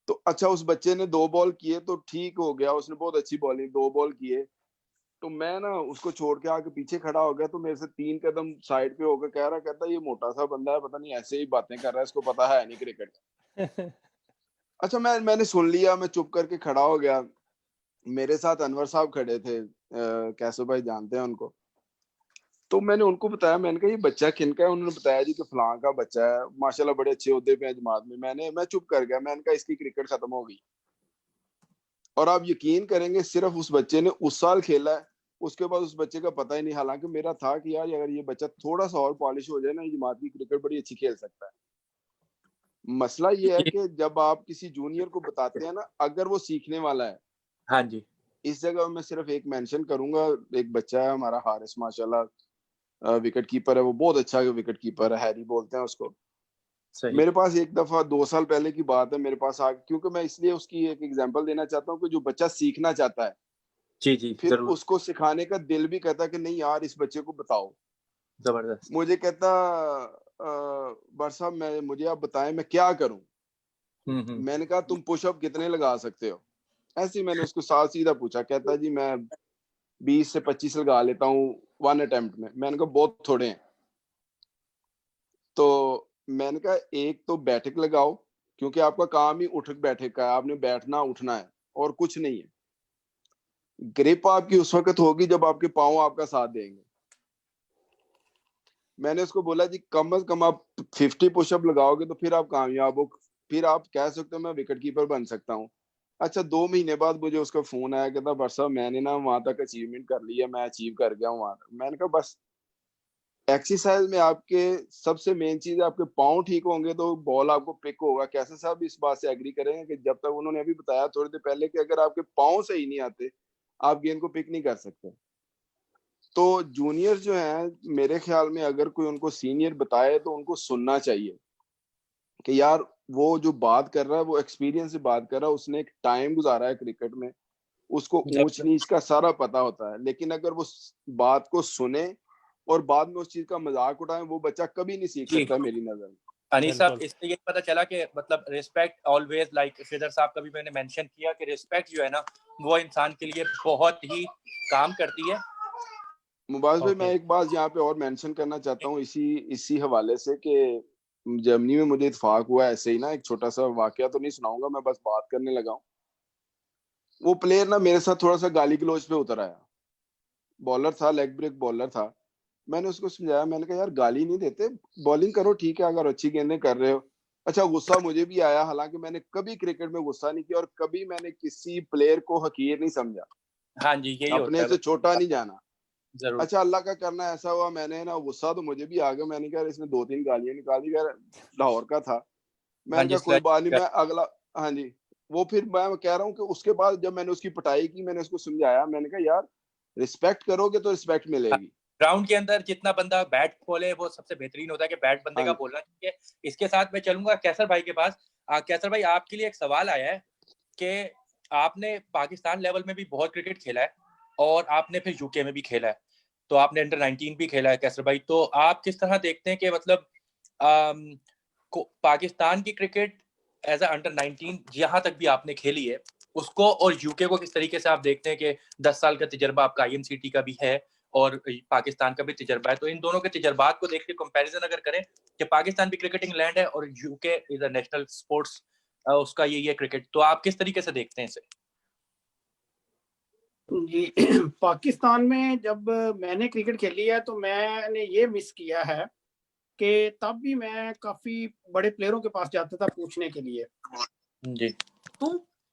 तो अच्छा, उस बच्चे ने 2 बॉल किए तो ठीक हो गया, उसने बहुत अच्छी बॉलिंग 2 बॉल किए। तो मैं ना उसको छोड़ के आके पीछे खड़ा हो गया, तो मेरे से 3 कदम साइड पे होकर कह रहा, कहता ये मोटा सा बंदा है, पता नहीं ऐसे ही बातें कर रहा है, इसको पता है नहीं क्रिकेट। अच्छा, मैंने सुन लिया, मैं चुप करके खड़ा हो गया। मेरे साथ अनवर साहब खड़े थे, कैसो भाई जानते हैं उनको। तो मैंने उनको बताया, मैंने कहा ये बच्चा किनका है? उन्होंने बताया जी कि फलां का बच्चा है, माशाल्लाह बड़े अच्छे ओहदे पे है जमात में। मैं चुप कर गया, मैंने कहा इसकी क्रिकेट खत्म हो गई। और आप यकीन करेंगे, सिर्फ उस बच्चे ने उस साल खेला है, उसके बाद उस बच्चे का पता ही नहीं। हालांकि मेरा था कि यार अगर ये बच्चा थोड़ा सा और पॉलिश हो जाए ना, ये जमात की क्रिकेट बड़ी अच्छी खेल सकता है। मसला ये है कि जब आप किसी जूनियर को बताते हैं ना, अगर वो सीखने वाला है। हाँ जी। इस जगह मैं सिर्फ एक मेंशन करूंगा, एक बच्चा है हमारा हारिस, माशाल्लाह विकेट कीपर है, वो बहुत अच्छा विकेट कीपर है, हैरी बोलते हैं उसको। सही। मेरे पास एक दफा 2 साल पहले की बात है, मेरे पास आ, क्योंकि मैं इसलिए उसकी एक एग्जांपल देना चाहता हूँ कि जो बच्चा सीखना चाहता है, जी जी फिर जरूर। उसको सिखाने का दिल भी कहता है कि नहीं यार इस बच्चे को बताओ। जबरदस्त। मुझे कहता बर साहब, मुझे आप बताएं मैं क्या करूं। मैंने कहा तुम पुशअप कितने लगा सकते हो? ऐसे ही मैंने उसको साफ सीधा पूछा। कहता जी मैं 20 से 25 लगा लेता हूँ 1 अटेम्प्ट में। मैंने कहा बहुत थोड़े हैं। तो मैंने कहा एक तो बैठक लगाओ, क्योंकि आपका काम ही उठक बैठक का है, आपने बैठना उठना है और कुछ नहीं है। ग्रिप आपकी उस वक्त होगी जब आपके पाँव आपका साथ देंगे। मैंने उसको बोला जी कम से कम आप 50 पुशअप लगाओगे तो फिर आप कामयाब हो, फिर आप कह सकते हो मैं विकेट कीपर बन सकता हूँ। अच्छा 2 महीने बाद मुझे उसका फोन आया, कहता भाई साहब मैंने ना वहां तक अचीवमेंट कर ली है, मैं अचीव कर गया हूँ वहां तक। मैंने कहा बस एक्सरसाइज में आपके सबसे मेन चीज है आपके पाँव ठीक होंगे तो बॉल आपको पिक होगा। कैसे साहब इस बात से एग्री करेंगे कि जब तक उन्होंने अभी बताया थोड़ी देर पहले कि अगर आपके पाँव सही नहीं आते आप गेंद को पिक नहीं कर सकते। तो जूनियर जो है मेरे ख्याल में अगर कोई उनको सीनियर बताए तो उनको सुनना चाहिए कि यार वो जो बात कर रहा है वो एक्सपीरियंस से बात कर रहा है, उसने एक टाइम गुजारा है क्रिकेट में, उसको ऊंच नीच का सारा पता होता है। लेकिन अगर वो बात को सुने और बाद में उस चीज का मजाक उठाए वो बच्चा कभी नहीं सीख जी। सकता मेरी नजर में। अनीस साहब, बिल्कुल। इससे ये पता चला कि मतलब रिस्पेक्ट ऑलवेज, लाइक श्रीधर साहब का भी मैंने मेंशन किया कि रिस्पेक्ट जो है ना वो इंसान के लिए बहुत ही काम करती है। मुबाज भाई मैं ओके। एक बात यहाँ पे और मेंशन करना चाहता हूँ इसी हवाले से कि जर्मनी में मुझे इत्तेफाक हुआ ऐसे ही ना, एक छोटा सा वाकया तो नहीं सुनाऊंगा, मैं बस बात करने लगा हूँ। वो प्लेयर ना मेरे साथ थोड़ा सा गाली गलौज पे उतर आया, बॉलर था, लेग ब्रेक बॉलर था। मैंने उसको समझाया, मैंने कहा यार गाली नहीं देते, बॉलिंग करो ठीक है अगर अच्छी गेंदें कर रहे हो। अच्छा गुस्सा मुझे भी आया, हालांकि मैंने कभी क्रिकेट में गुस्सा नहीं किया और कभी मैंने किसी प्लेयर को हकीर नहीं समझा, हाँ जी, यही होता अपने है से छोटा नहीं जाना। जरूर। अच्छा अल्लाह का करना ऐसा हुआ, मैंने ना गुस्सा तो मुझे भी आ गया, मैंने कहा इसने 2-3 गालियां निकाल दी, यार लाहौर का था। हाँ मैंने जी, कहा कोई बात नहीं, मैं अगला, हाँ जी। वो फिर मैं कह रहा हूँ कि उसके बाद जब मैंने उसकी पिटाई की, मैंने उसको समझाया, मैंने कहा यार रिस्पेक्ट करोगे तो रिस्पेक्ट मिलेगी। ग्राउंड के अंदर जितना बंदा बैट खोले वो सबसे बेहतरीन होता है कि बैट बंदे का हाँ बोलना चाहिए। इसके साथ मैं चलूंगा कैसर भाई के पास। कैसर भाई, आपके लिए एक सवाल आया है कि आपने पाकिस्तान लेवल में भी बहुत क्रिकेट खेला है और आपने फिर यूके में भी खेला है, तो आपने अंडर 19 भी खेला है कैसर भाई। तो आप किस तरह देखते हैं कि मतलब पाकिस्तान की क्रिकेट एज अंडर 19 जहां तक भी आपने खेली है उसको, और यूके को किस तरीके से आप देखते हैं कि 10 साल का तजर्बा आपका आईएमसीटी का भी है और पाकिस्तान का भी तजर्बा है, तो इन दोनों के तजर्बात को देख के कंपैरिजन अगर करें कि पाकिस्तान भी क्रिकेटिंग लैंड है और UK is a national sports, उसका यही है क्रिकेट, तो आप किस तरीके से देखते हैं इसे? जी पाकिस्तान में जब मैंने क्रिकेट खेली है तो मैंने ये मिस किया है कि तब भी मैं काफी बड़े प्लेयरों के पास जाता था पूछने के लिए। जी। तो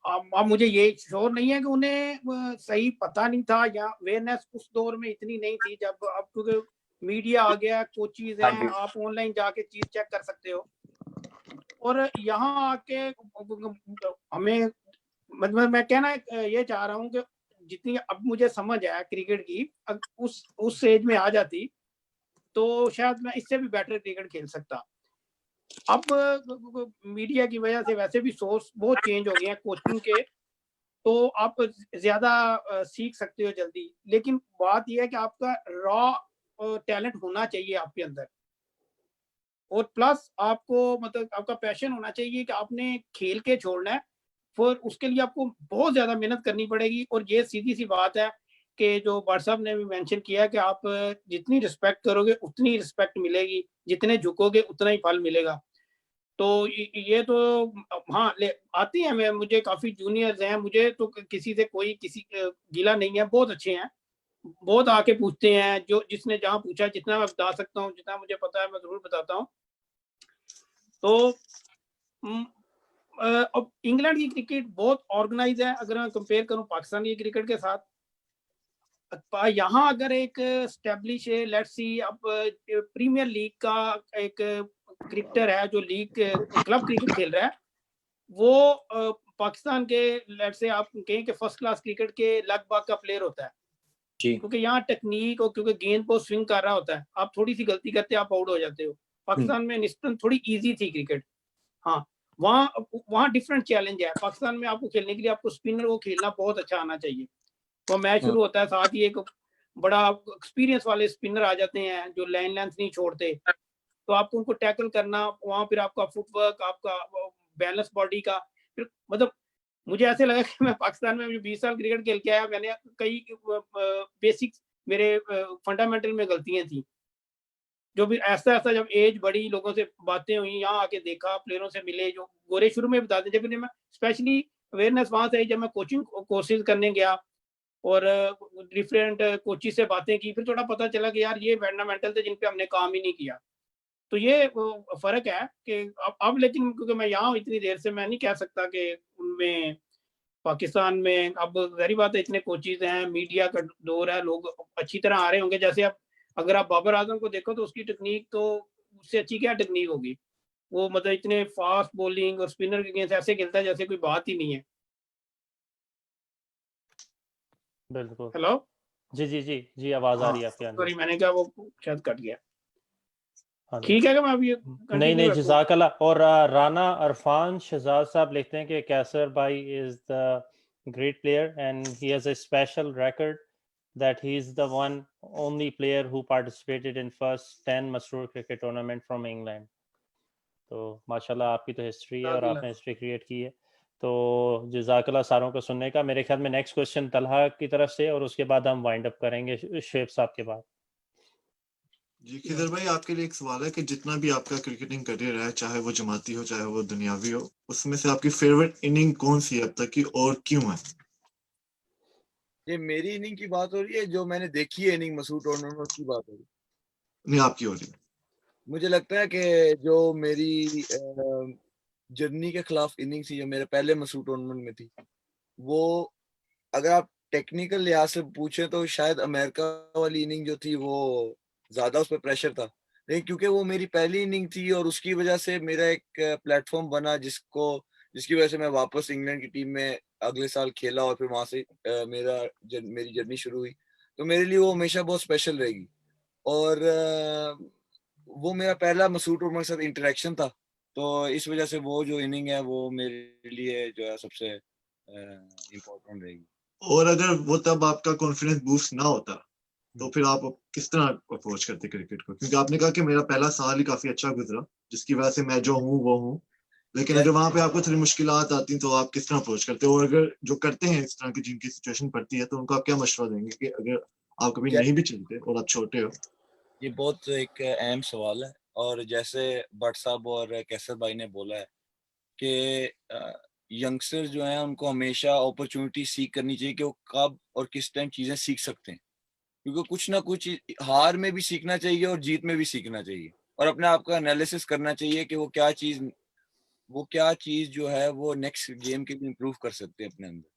अब मुझे ये श्योर नहीं है कि उन्हें सही पता नहीं था या अवेयरनेस उस दौर में इतनी नहीं थी। जब अब क्योंकि मीडिया आ गया, कोचेज हाँ हैं, जी। आप ऑनलाइन जाके चीज चेक कर सकते हो। और यहाँ आके हमें मतलब मैं कहना ये चाह रहा हूँ कि जितनी अब मुझे समझ आया क्रिकेट की, उस एज में आ जाती तो शायद मैं इससे भी बेटर क्रिकेट खेल सकता। अब मीडिया की वजह से वैसे भी सोर्स बहुत चेंज हो गए हैं कोचिंग के, तो आप ज्यादा सीख सकते हो जल्दी। लेकिन बात यह है कि आपका रॉ टैलेंट होना चाहिए आपके अंदर, और प्लस आपको मतलब आपका पैशन होना चाहिए कि आपने खेल के छोड़ना है। फिर उसके लिए आपको बहुत ज्यादा मेहनत करनी पड़ेगी। और ये सीधी सी बात है कि जो भाट साहब ने भी मेंशन किया कि आप जितनी रिस्पेक्ट करोगे उतनी रिस्पेक्ट मिलेगी, जितने झुकोगे उतना ही फल मिलेगा। तो ये तो हाँ आती है। मैं मुझे काफी जूनियर्स हैं, मुझे तो किसी से कोई किसी गिला नहीं है, बहुत अच्छे हैं, बहुत आके पूछते हैं। जो जिसने जहाँ पूछा, जितना मैं बता सकता हूँ, जितना मुझे पता है मैं जरूर बताता हूँ। तो अब इंग्लैंड की क्रिकेट बहुत ऑर्गेनाइज है अगर मैं कंपेयर करूं पाकिस्तान की क्रिकेट के साथ। यहाँ अगर एक स्टैब्लिश है, लेट्स सी, अब प्रीमियर लीग का एक क्रिकेटर है जो लीग क्लब क्रिकेट खेल रहा है, वो पाकिस्तान के लेट्स से आप कहें कि फर्स्ट क्लास क्रिकेट के लगभग का प्लेयर होता है। क्योंकि यहाँ टेक्निक और क्योंकि गेंद को स्विंग कर रहा होता है, आप थोड़ी सी गलती करते हैं आप आउट हो जाते हो। पाकिस्तान में निस्बतन थोड़ी इजी थी क्रिकेट। हाँ, वहाँ डिफरेंट चैलेंज है। पाकिस्तान में आपको खेलने के लिए आपको स्पिनर को खेलना बहुत अच्छा आना चाहिए। वो मैच शुरू होता है, साथ ही एक बड़ा एक्सपीरियंस वाले स्पिनर आ जाते हैं जो लाइन लेंथ नहीं छोड़ते, तो आपको उनको टैकल करना, वहाँ फिर आपका फुटवर्क, आपका बैलेंस बॉडी का, फिर मतलब मुझे ऐसे लगा कि मैं पाकिस्तान में 20 साल क्रिकेट खेल के आया, मैंने कई बेसिक्स मेरे फंडामेंटल में गलतियां थी। जो भी ऐसा ऐसा जब एज बड़ी, लोगों से बातें हुई, यहाँ आके देखा, प्लेयरों से मिले, जो गोरे शुरू में बताते, जब मैं स्पेशली अवेयरनेस वहां से जब मैं कोचिंग कोर्सेज करने गया और डिफरेंट कोचिज से बातें की, फिर थोड़ा पता चला कि यार ये फंडामेंटल थे जिन पे हमने काम ही नहीं किया। तो ये फ़र्क है कि अब लेकिन क्योंकि मैं यहाँ हूँ इतनी देर से, मैं नहीं कह सकता कि उनमें पाकिस्तान में अब ज़ाहिर बात है इतने कोचिज़ हैं, मीडिया का दौर है, लोग अच्छी तरह आ रहे होंगे। जैसे अब अगर आप बाबर आज़म को देखो तो उसकी टेक्नीक तो उससे अच्छी क्या टेक्नीक होगी? वो मतलब इतने फास्ट बॉलिंग और स्पिनर के अगेंस्ट ऐसे खेलता है जैसे कोई बात ही नहीं है। बिल्कुल। हेलो? जी, आवाज़ आ हाँ रही है आपकी। हाँ जी। सॉरी, मैंने कहा वो शायद कट गया। हाँ जी। ठीक है कि मैं अभी नहीं, कंटिन्यू रखूँ? जज़ाकल्लाह। और राना अरफान शहजाद साहब लिखते हैं कि कैसर भाई is the great player and he has a special record that he is the one only player who participated in first 10 Masroor cricket tournament from England. तो माशाल्लाह आपकी तो हिस्ट्री है और आपने हिस्ट्री क्रिएट की है। तो जज़ाकल्लाह सारों को सुनने का। मेरे ख्याल में नेक्स्ट क्वेश्चन तलहा की तरफ से, और उसके बाद हम वाइंड अप करेंगे शेख साहब के बाद। जी खिदर भाई, आपके लिए एक सवाल है कि जितना भी आपका क्रिकेटिंग करियर है, चाहे वो जमाती हो चाहे वो दुनियावी हो, उसमें से आपकी फेवरेट इनिंग कौन सी है अब तक की और क्यों है? ये मेरी इनिंग की बात हो रही है, जो मैंने देखी है इनिंग मसूर टूर्नामेंट की बात हो रही है। नहीं, आपकी हो रही है। मुझे लगता है कि जो मेरी जर्नी के खिलाफ इनिंग थी, जो मेरे पहले मसूर टूर्नामेंट में थी, वो अगर आप टेक्निकल लिहाज से पूछे तो शायद अमेरिका वाली इनिंग जो थी वो ज्यादा उस पर प्रेशर था, लेकिन क्योंकि वो मेरी पहली इनिंग थी और उसकी वजह से मेरा एक प्लेटफॉर्म बना जिसकी वजह से मैं वापस इंग्लैंड की टीम में अगले साल खेला और फिर वहां से मेरी जर्नी शुरू हुई। तो मेरे लिए वो हमेशा बहुत स्पेशल रहेगी। और वो मेरा पहला मसूर टूर्नामेंट के साथ इंटरेक्शन था, तो इस वजह से वो जो इनिंग है वो मेरे लिए जो है सबसे इम्पोर्टेंट रहेगी। और अगर वो तब आपका कॉन्फिडेंस बूस्ट ना होता, तो फिर आप किस तरह अप्रोच करते क्रिकेट को? क्योंकि आपने कहा कि मेरा पहला साल ही काफी अच्छा गुजरा, जिसकी वजह से मैं जो हूँ वो हूँ, लेकिन अगर वहां पे आपको थोड़ी मुश्किलात आती तो आप किस तरह अप्रोच करते हो? और अगर जो करते हैं इस तरह की जिनकी सिचुएशन पड़ती है, तो उनको आप क्या मशवरा देंगे कि अगर आप कभी नहीं भी चलते और आप छोटे हो? ये बहुत एक अहम सवाल है, और जैसे भट्ट साहब और कैसर भाई ने बोला है कि यंगस्टर जो हैं उनको हमेशा अपॉर्चुनिटी सीख करनी चाहिए कि वो कब और किस टाइम चीजें सीख सकते हैं, क्योंकि कुछ ना कुछ हार में भी सीखना चाहिए और जीत में भी सीखना चाहिए, और अपने आप का एनालिसिस करना चाहिए कि वो क्या चीज जो है वो नेक्स्ट गेम के लिए इम्प्रूव कर सकते हैं अपने अंदर।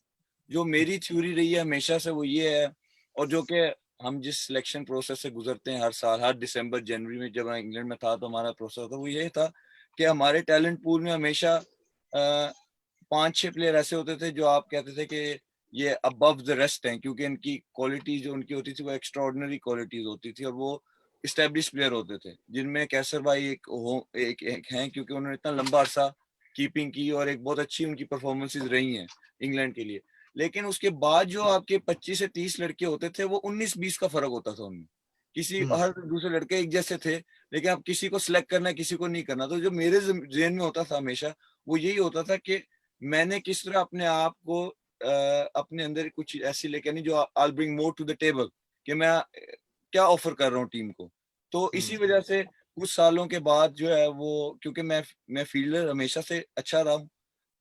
जो मेरी थ्योरी रही है हमेशा से वो ये है, और जो कि हम जिस सिलेक्शन प्रोसेस से गुजरते हैं हर साल, हर दिसंबर जनवरी में, जब मैं इंग्लैंड में था तो हमारा प्रोसेस था वो ये था कि हमारे टैलेंट पूल में हमेशा 5-6 प्लेयर ऐसे होते थे जो आप कहते थे कि ये अबव द रेस्ट हैं, क्योंकि इनकी क्वालिटी जो उनकी होती थी वो एक्स्ट्राऑर्डिनरी क्वालिटीज होती थी, और वो इस्टेब्लिश प्लेयर होते थे, जिनमें कैसर भाई एक हैं, क्योंकि उन्होंने इतना लंबा अरसा कीपिंग की और एक बहुत अच्छी उनकी परफॉर्मेंसेज रही हैं इंग्लैंड के लिए। लेकिन उसके बाद जो आपके 25 से 30 लड़के होते थे वो 19-20 का फर्क होता था उनमें, किसी हर दूसरे लड़के एक जैसे थे, लेकिन आप किसी को सिलेक्ट करना किसी को नहीं करना। तो जो मेरे जेहन में होता था हमेशा वो यही होता था कि मैंने किस तरह अपने आप को अपने अंदर कुछ ऐसी लेके नहीं जो I bring more to the table, कि मैं क्या ऑफर कर रहा हूँ टीम को। तो इसी वजह से कुछ सालों के बाद जो है वो, क्योंकि मैं फील्डर हमेशा से अच्छा रहा हूँ,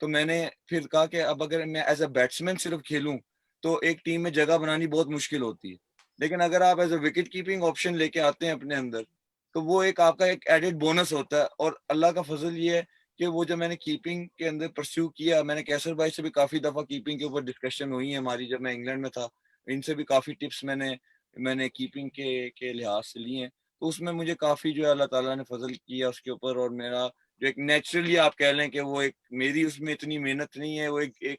तो मैंने फिर कहा कि अब अगर मैं एज अ बैट्समैन सिर्फ खेलूं तो एक टीम में जगह बनानी बहुत मुश्किल होती है, लेकिन अगर आप as a wicketkeeping option लेके आते हैं अपने अंदर तो वो एक आपका एक एडेड बोनस होता है। और अल्लाह का फजल ये है कि वो जब मैंने कीपिंग के अंदर परस्यू किया, मैंने कैसर भाई से भी काफी दफा कीपिंग के ऊपर डिस्कशन हुई है हमारी, जब मैं इंग्लैंड में था इनसे भी काफी टिप्स मैंने कीपिंग के लिहाज से लिए हैं। तो उसमें मुझे काफी जो है अल्लाह ताला ने फजल किया उसके ऊपर, और मेरा जो एक नेचुरली आप कह लें कि वो एक मेरी उसमें इतनी मेहनत नहीं है, वो एक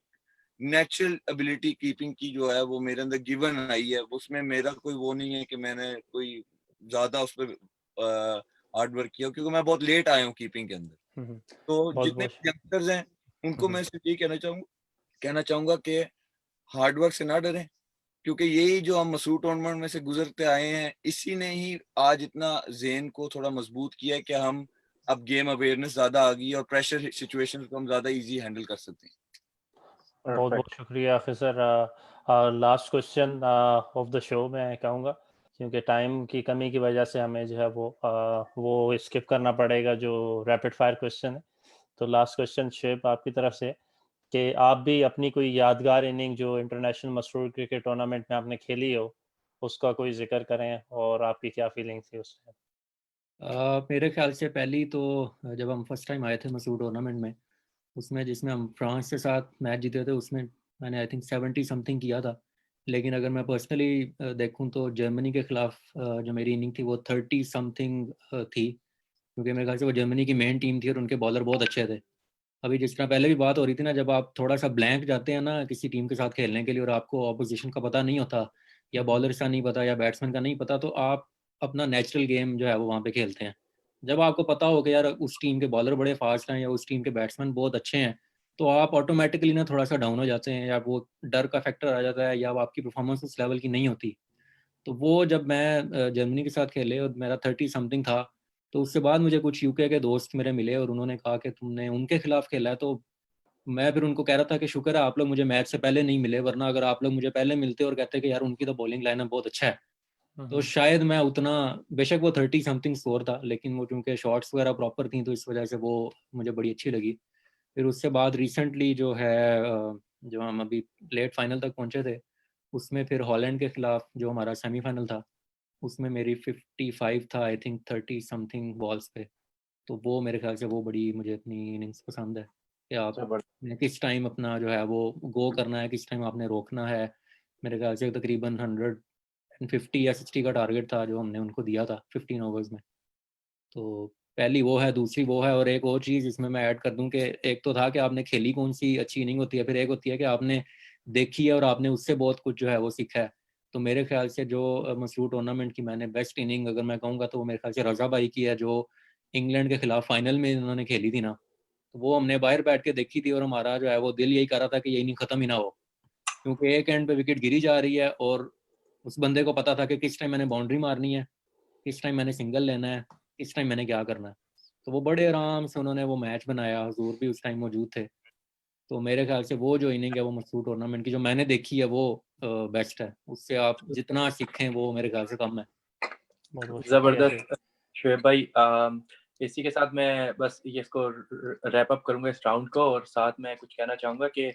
नेचुरल एबिलिटी कीपिंग की जो है वो मेरे अंदर गिवन आई है, उसमें मेरा कोई वो नहीं है कि मैंने कोई ज्यादा उस पर हार्ड वर्क किया, क्योंकि मैं बहुत लेट आया हूँ कीपिंग के अंदर। तो बहुत जितने बहुत यंगस्टर्स हैं उनको मैं सिर्फ ये कहना चाहूंगा कि हार्ड वर्क से ना डरें, क्योंकि यही जो हम मसूर टूर्नामेंट में से गुजरते आए हैं इसी ने ही आज इतना ज़हन को थोड़ा मजबूत किया है कि हम अब गेम अवेयरनेस ज्यादा आ गई है और प्रेशर सिचुएशंस को हम ज्यादा इजी हैंडल कर सकते हैं। बहुत बहुत शुक्रिया sir. Last question of the show मैं कहूँगा, क्योंकि टाइम की कमी की वजह से हमें जो है वो स्किप करना पड़ेगा जो रैपिड फायर क्वेश्चन है। तो लास्ट क्वेश्चन शेप आपकी तरफ से कि आप भी अपनी कोई यादगार इनिंग जो इंटरनेशनल मसरूर क्रिकेट टूर्नामेंट में आपने खेली हो उसका कोई जिक्र करें और आपकी क्या फीलिंग थी उसमें। मेरे ख्याल से पहली तो जब हम फर्स्ट टाइम आए थे मसूर टूर्नामेंट में, उसमें जिसमें हम फ्रांस के साथ मैच जीते थे, उसमें मैंने आई थिंक 70 समथिंग किया था। लेकिन अगर मैं पर्सनली देखूं तो जर्मनी के खिलाफ जो मेरी इनिंग थी वो 30 समथिंग थी, क्योंकि मेरे ख्याल से वो जर्मनी की मेन टीम थी और उनके बॉलर बहुत अच्छे थे। अभी जिस तरह पहले भी बात हो रही थी ना, जब आप थोड़ा सा ब्लैंक जाते हैं ना किसी टीम के साथ खेलने के लिए और आपको ऑपोजिशन का पता नहीं होता या बॉलर का नहीं पता या बैट्समैन का नहीं पता, तो आप अपना नेचुरल गेम जो है वो वहाँ पे खेलते हैं। जब आपको पता हो कि यार उस टीम के बॉलर बड़े फास्ट हैं या उस टीम के बैट्समैन बहुत अच्छे हैं, तो आप ऑटोमेटिकली ना थोड़ा सा डाउन हो जाते हैं या वो डर का फैक्टर आ जाता है या वो आपकी परफॉर्मेंस उस लेवल की नहीं होती। तो वो जब मैं जर्मनी के साथ खेले और मेरा 30 समथिंग था, तो उसके बाद मुझे कुछ यूके के दोस्त मेरे मिले और उन्होंने कहा कि तुमने उनके खिलाफ खेला है। तो मैं फिर उनको कह रहा था कि शुक्र है आप लोग मुझे मैच से पहले नहीं मिले, वरना अगर आप लोग मुझे पहले मिलते और कहते कि यार उनकी तो बॉलिंग लाइनअप बहुत अच्छा है, तो शायद मैं उतना, बेशक वो 30 समथिंग स्कोर था लेकिन वो चूंकि शॉट्स वगैरह प्रॉपर थी तो इस वजह से वो मुझे बड़ी अच्छी लगी। फिर उससे बाद रिसेंटली जो है जो हम अभी लेट फाइनल तक पहुंचे थे, उसमें फिर हॉलैंड के खिलाफ जो हमारा सेमीफाइनल था, उसमें मेरी 55 था आई थिंक 30 समथिंग बॉल्स पे। तो वो मेरे ख्याल से वो बड़ी मुझे अपनी इनिंग्स पसंद है कि आपने किस टाइम अपना जो है वो गो करना है, किस टाइम आपने रोकना है। मेरे ख्याल से तकरीबन 150 या 60 का टारगेट था जो हमने उनको दिया था 15 ओवर्स में। तो पहली वो है, दूसरी वो है, और एक और चीज़ इसमें मैं ऐड कर दूं कि एक तो था कि आपने खेली कौन सी अच्छी इनिंग होती है, फिर एक होती है कि आपने देखी है और आपने उससे बहुत कुछ जो है वो सीखा है। तो मेरे ख्याल से जो मसरूर टूर्नामेंट की मैंने बेस्ट इनिंग अगर मैं कहूँगा तो वो मेरे ख्याल से रजा भाई की है, जो इंग्लैंड के खिलाफ फाइनल में उन्होंने खेली थी ना। तो वो हमने बाहर बैठ के देखी थी और हमारा जो है वो दिल यही कर रहा था कि ये इनिंग खत्म ही ना हो, क्योंकि एक एंड पे विकेट गिरी जा रही है और उस बंदे को पता था कि किस टाइम मैंने बाउंड्री मारनी है, किस टाइम मैंने सिंगल लेना है, किस टाइम मैंने क्या करना है। तो वो बड़े आराम से उन्होंने वो मैच बनाया, हुजूर भी उस टाइम मौजूद थे। तो मेरे ख्याल से वो जो इनिंग है वो मसूर टूर्नामेंट की जो मैंने देखी है वो बेस्ट है। उससे आप जितना सीखें वो मेरे ख्याल से कम है। जबरदस्त शुएब भाई। इसी के साथ मैं बस ये इसको रैप अप करूंगा इस राउंड को, और साथ में कुछ कहना चाहूंगा कि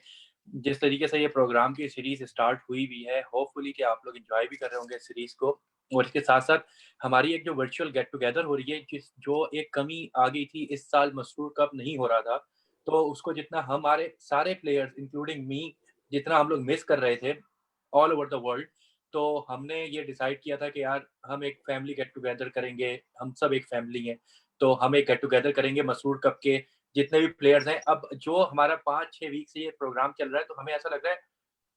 जिस तरीके से ये प्रोग्राम की सीरीज स्टार्ट हुई भी है, होपफुली कि आप लोग एंजॉय भी कर रहे होंगे इस सीरीज को। और इसके साथ साथ हमारी एक जो वर्चुअल गेट टुगेदर हो रही है, जो एक कमी आ गई थी, इस साल मसरूर कप नहीं हो रहा था, तो उसको जितना हमारे सारे प्लेयर्स इंक्लूडिंग मी जितना हम लोग मिस कर रहे थे ऑल ओवर द वर्ल्ड, तो हमने ये डिसाइड किया था कि यार हम एक फैमिली गेट टुगेदर करेंगे। हम सब एक फैमिली हैं, तो हम एक गेट टुगेदर करेंगे मसरूर कप के जितने भी प्लेयर्स हैं। अब जो हमारा 5-6 वीक से ये प्रोग्राम चल रहा है, तो हमें ऐसा लग रहा है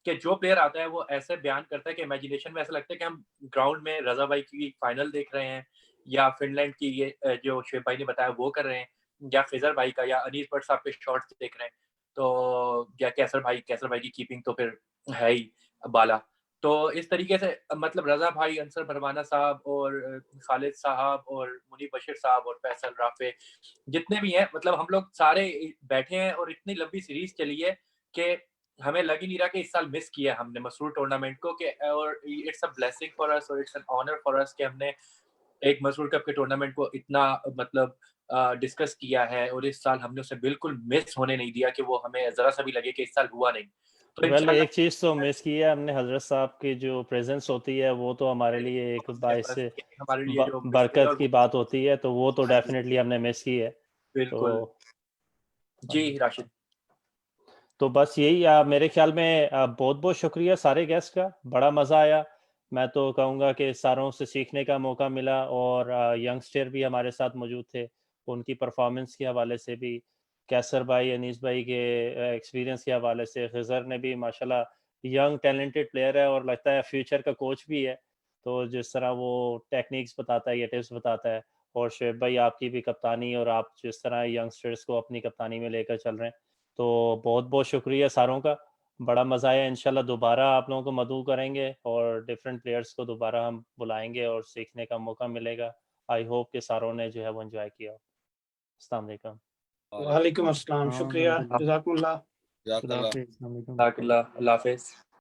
कि जो प्लेयर आता है वो ऐसे बयान करता है कि इमेजिनेशन में ऐसा लगता है कि हम ग्राउंड में रजा भाई की फाइनल देख रहे हैं, या फिनलैंड की ये जो शुएब भाई ने बताया वो कर रहे हैं, या खिजर भाई का या अनीस भट्ट साहब के शॉट्स देख रहे हैं, तो या कैसर भाई की कीपिंग तो फिर है ही बाला। तो इस तरीके से मतलब रजा भाई, अंसर भरवाना साहब और खालिद साहब और मुनीब बशीर साहब और फैसल राफे जितने भी हैं, मतलब हम लोग सारे बैठे हैं और इतनी लंबी सीरीज चली है कि हमें लग ही नहीं रहा कि इस साल मिस किया हमने मसरूर टूर्नामेंट को। कि और it's a blessing for us और it's an honour for us कि हमने एक मसरूर कप के टूर्नामेंट को इतना मतलब डिस्कस किया है, और इस साल हमने उसे बिल्कुल मिस होने नहीं दिया कि वो हमें जरा सा भी लगे कि इस साल हुआ नहीं। तो वेल एक चीज़ तो मिस की है हमने, हजरत साहब की जो प्रेजेंस होती है वो तो हमारे लिए एक बाइस हमारे लिए जो बरकत की बात होती है, तो वो तो डेफिनेटली हमने मिस की है। बिल्कुल जी राशिद। तो बस यही मेरे ख्याल में बहुत बहुत शुक्रिया सारे गेस्ट का, बड़ा मज़ा आया। मैं तो कहूँगा कि सारों से सीखने का मौका मिला, और यंगस्टर भी हमारे साथ मौजूद थे, उनकी परफॉर्मेंस के हवाले से भी, कैसर भाई, अनीस भाई के एक्सपीरियंस के हवाले से, खिज़र ने भी माशाल्लाह यंग टैलेंटेड प्लेयर है और लगता है फ्यूचर का कोच भी है। तो जिस तरह वो टेक्निक्स बताता है या टिप्स बताता है, और शुएब भाई आपकी भी कप्तानी, और आप जिस तरह यंगस्टर्स को अपनी कप्तानी में लेकर चल रहे हैं, तो बहुत बहुत शुक्रिया सारों का। बड़ा मज़ा आया। इंशाल्लाह दोबारा आप लोगों को मदऊ करेंगे और डिफरेंट प्लेयर्स को दोबारा हम बुलाएंगे और सीखने का मौका मिलेगा। आई होप कि सारों ने जो है वो एंजॉय किया। अस्सलाम वालेकुम। वालेकुम अस्सलाम, शुक्रिया, जज़ाकुमुल्लाह। खुदा हाफिज़। अल्लाह हाफ़िज़।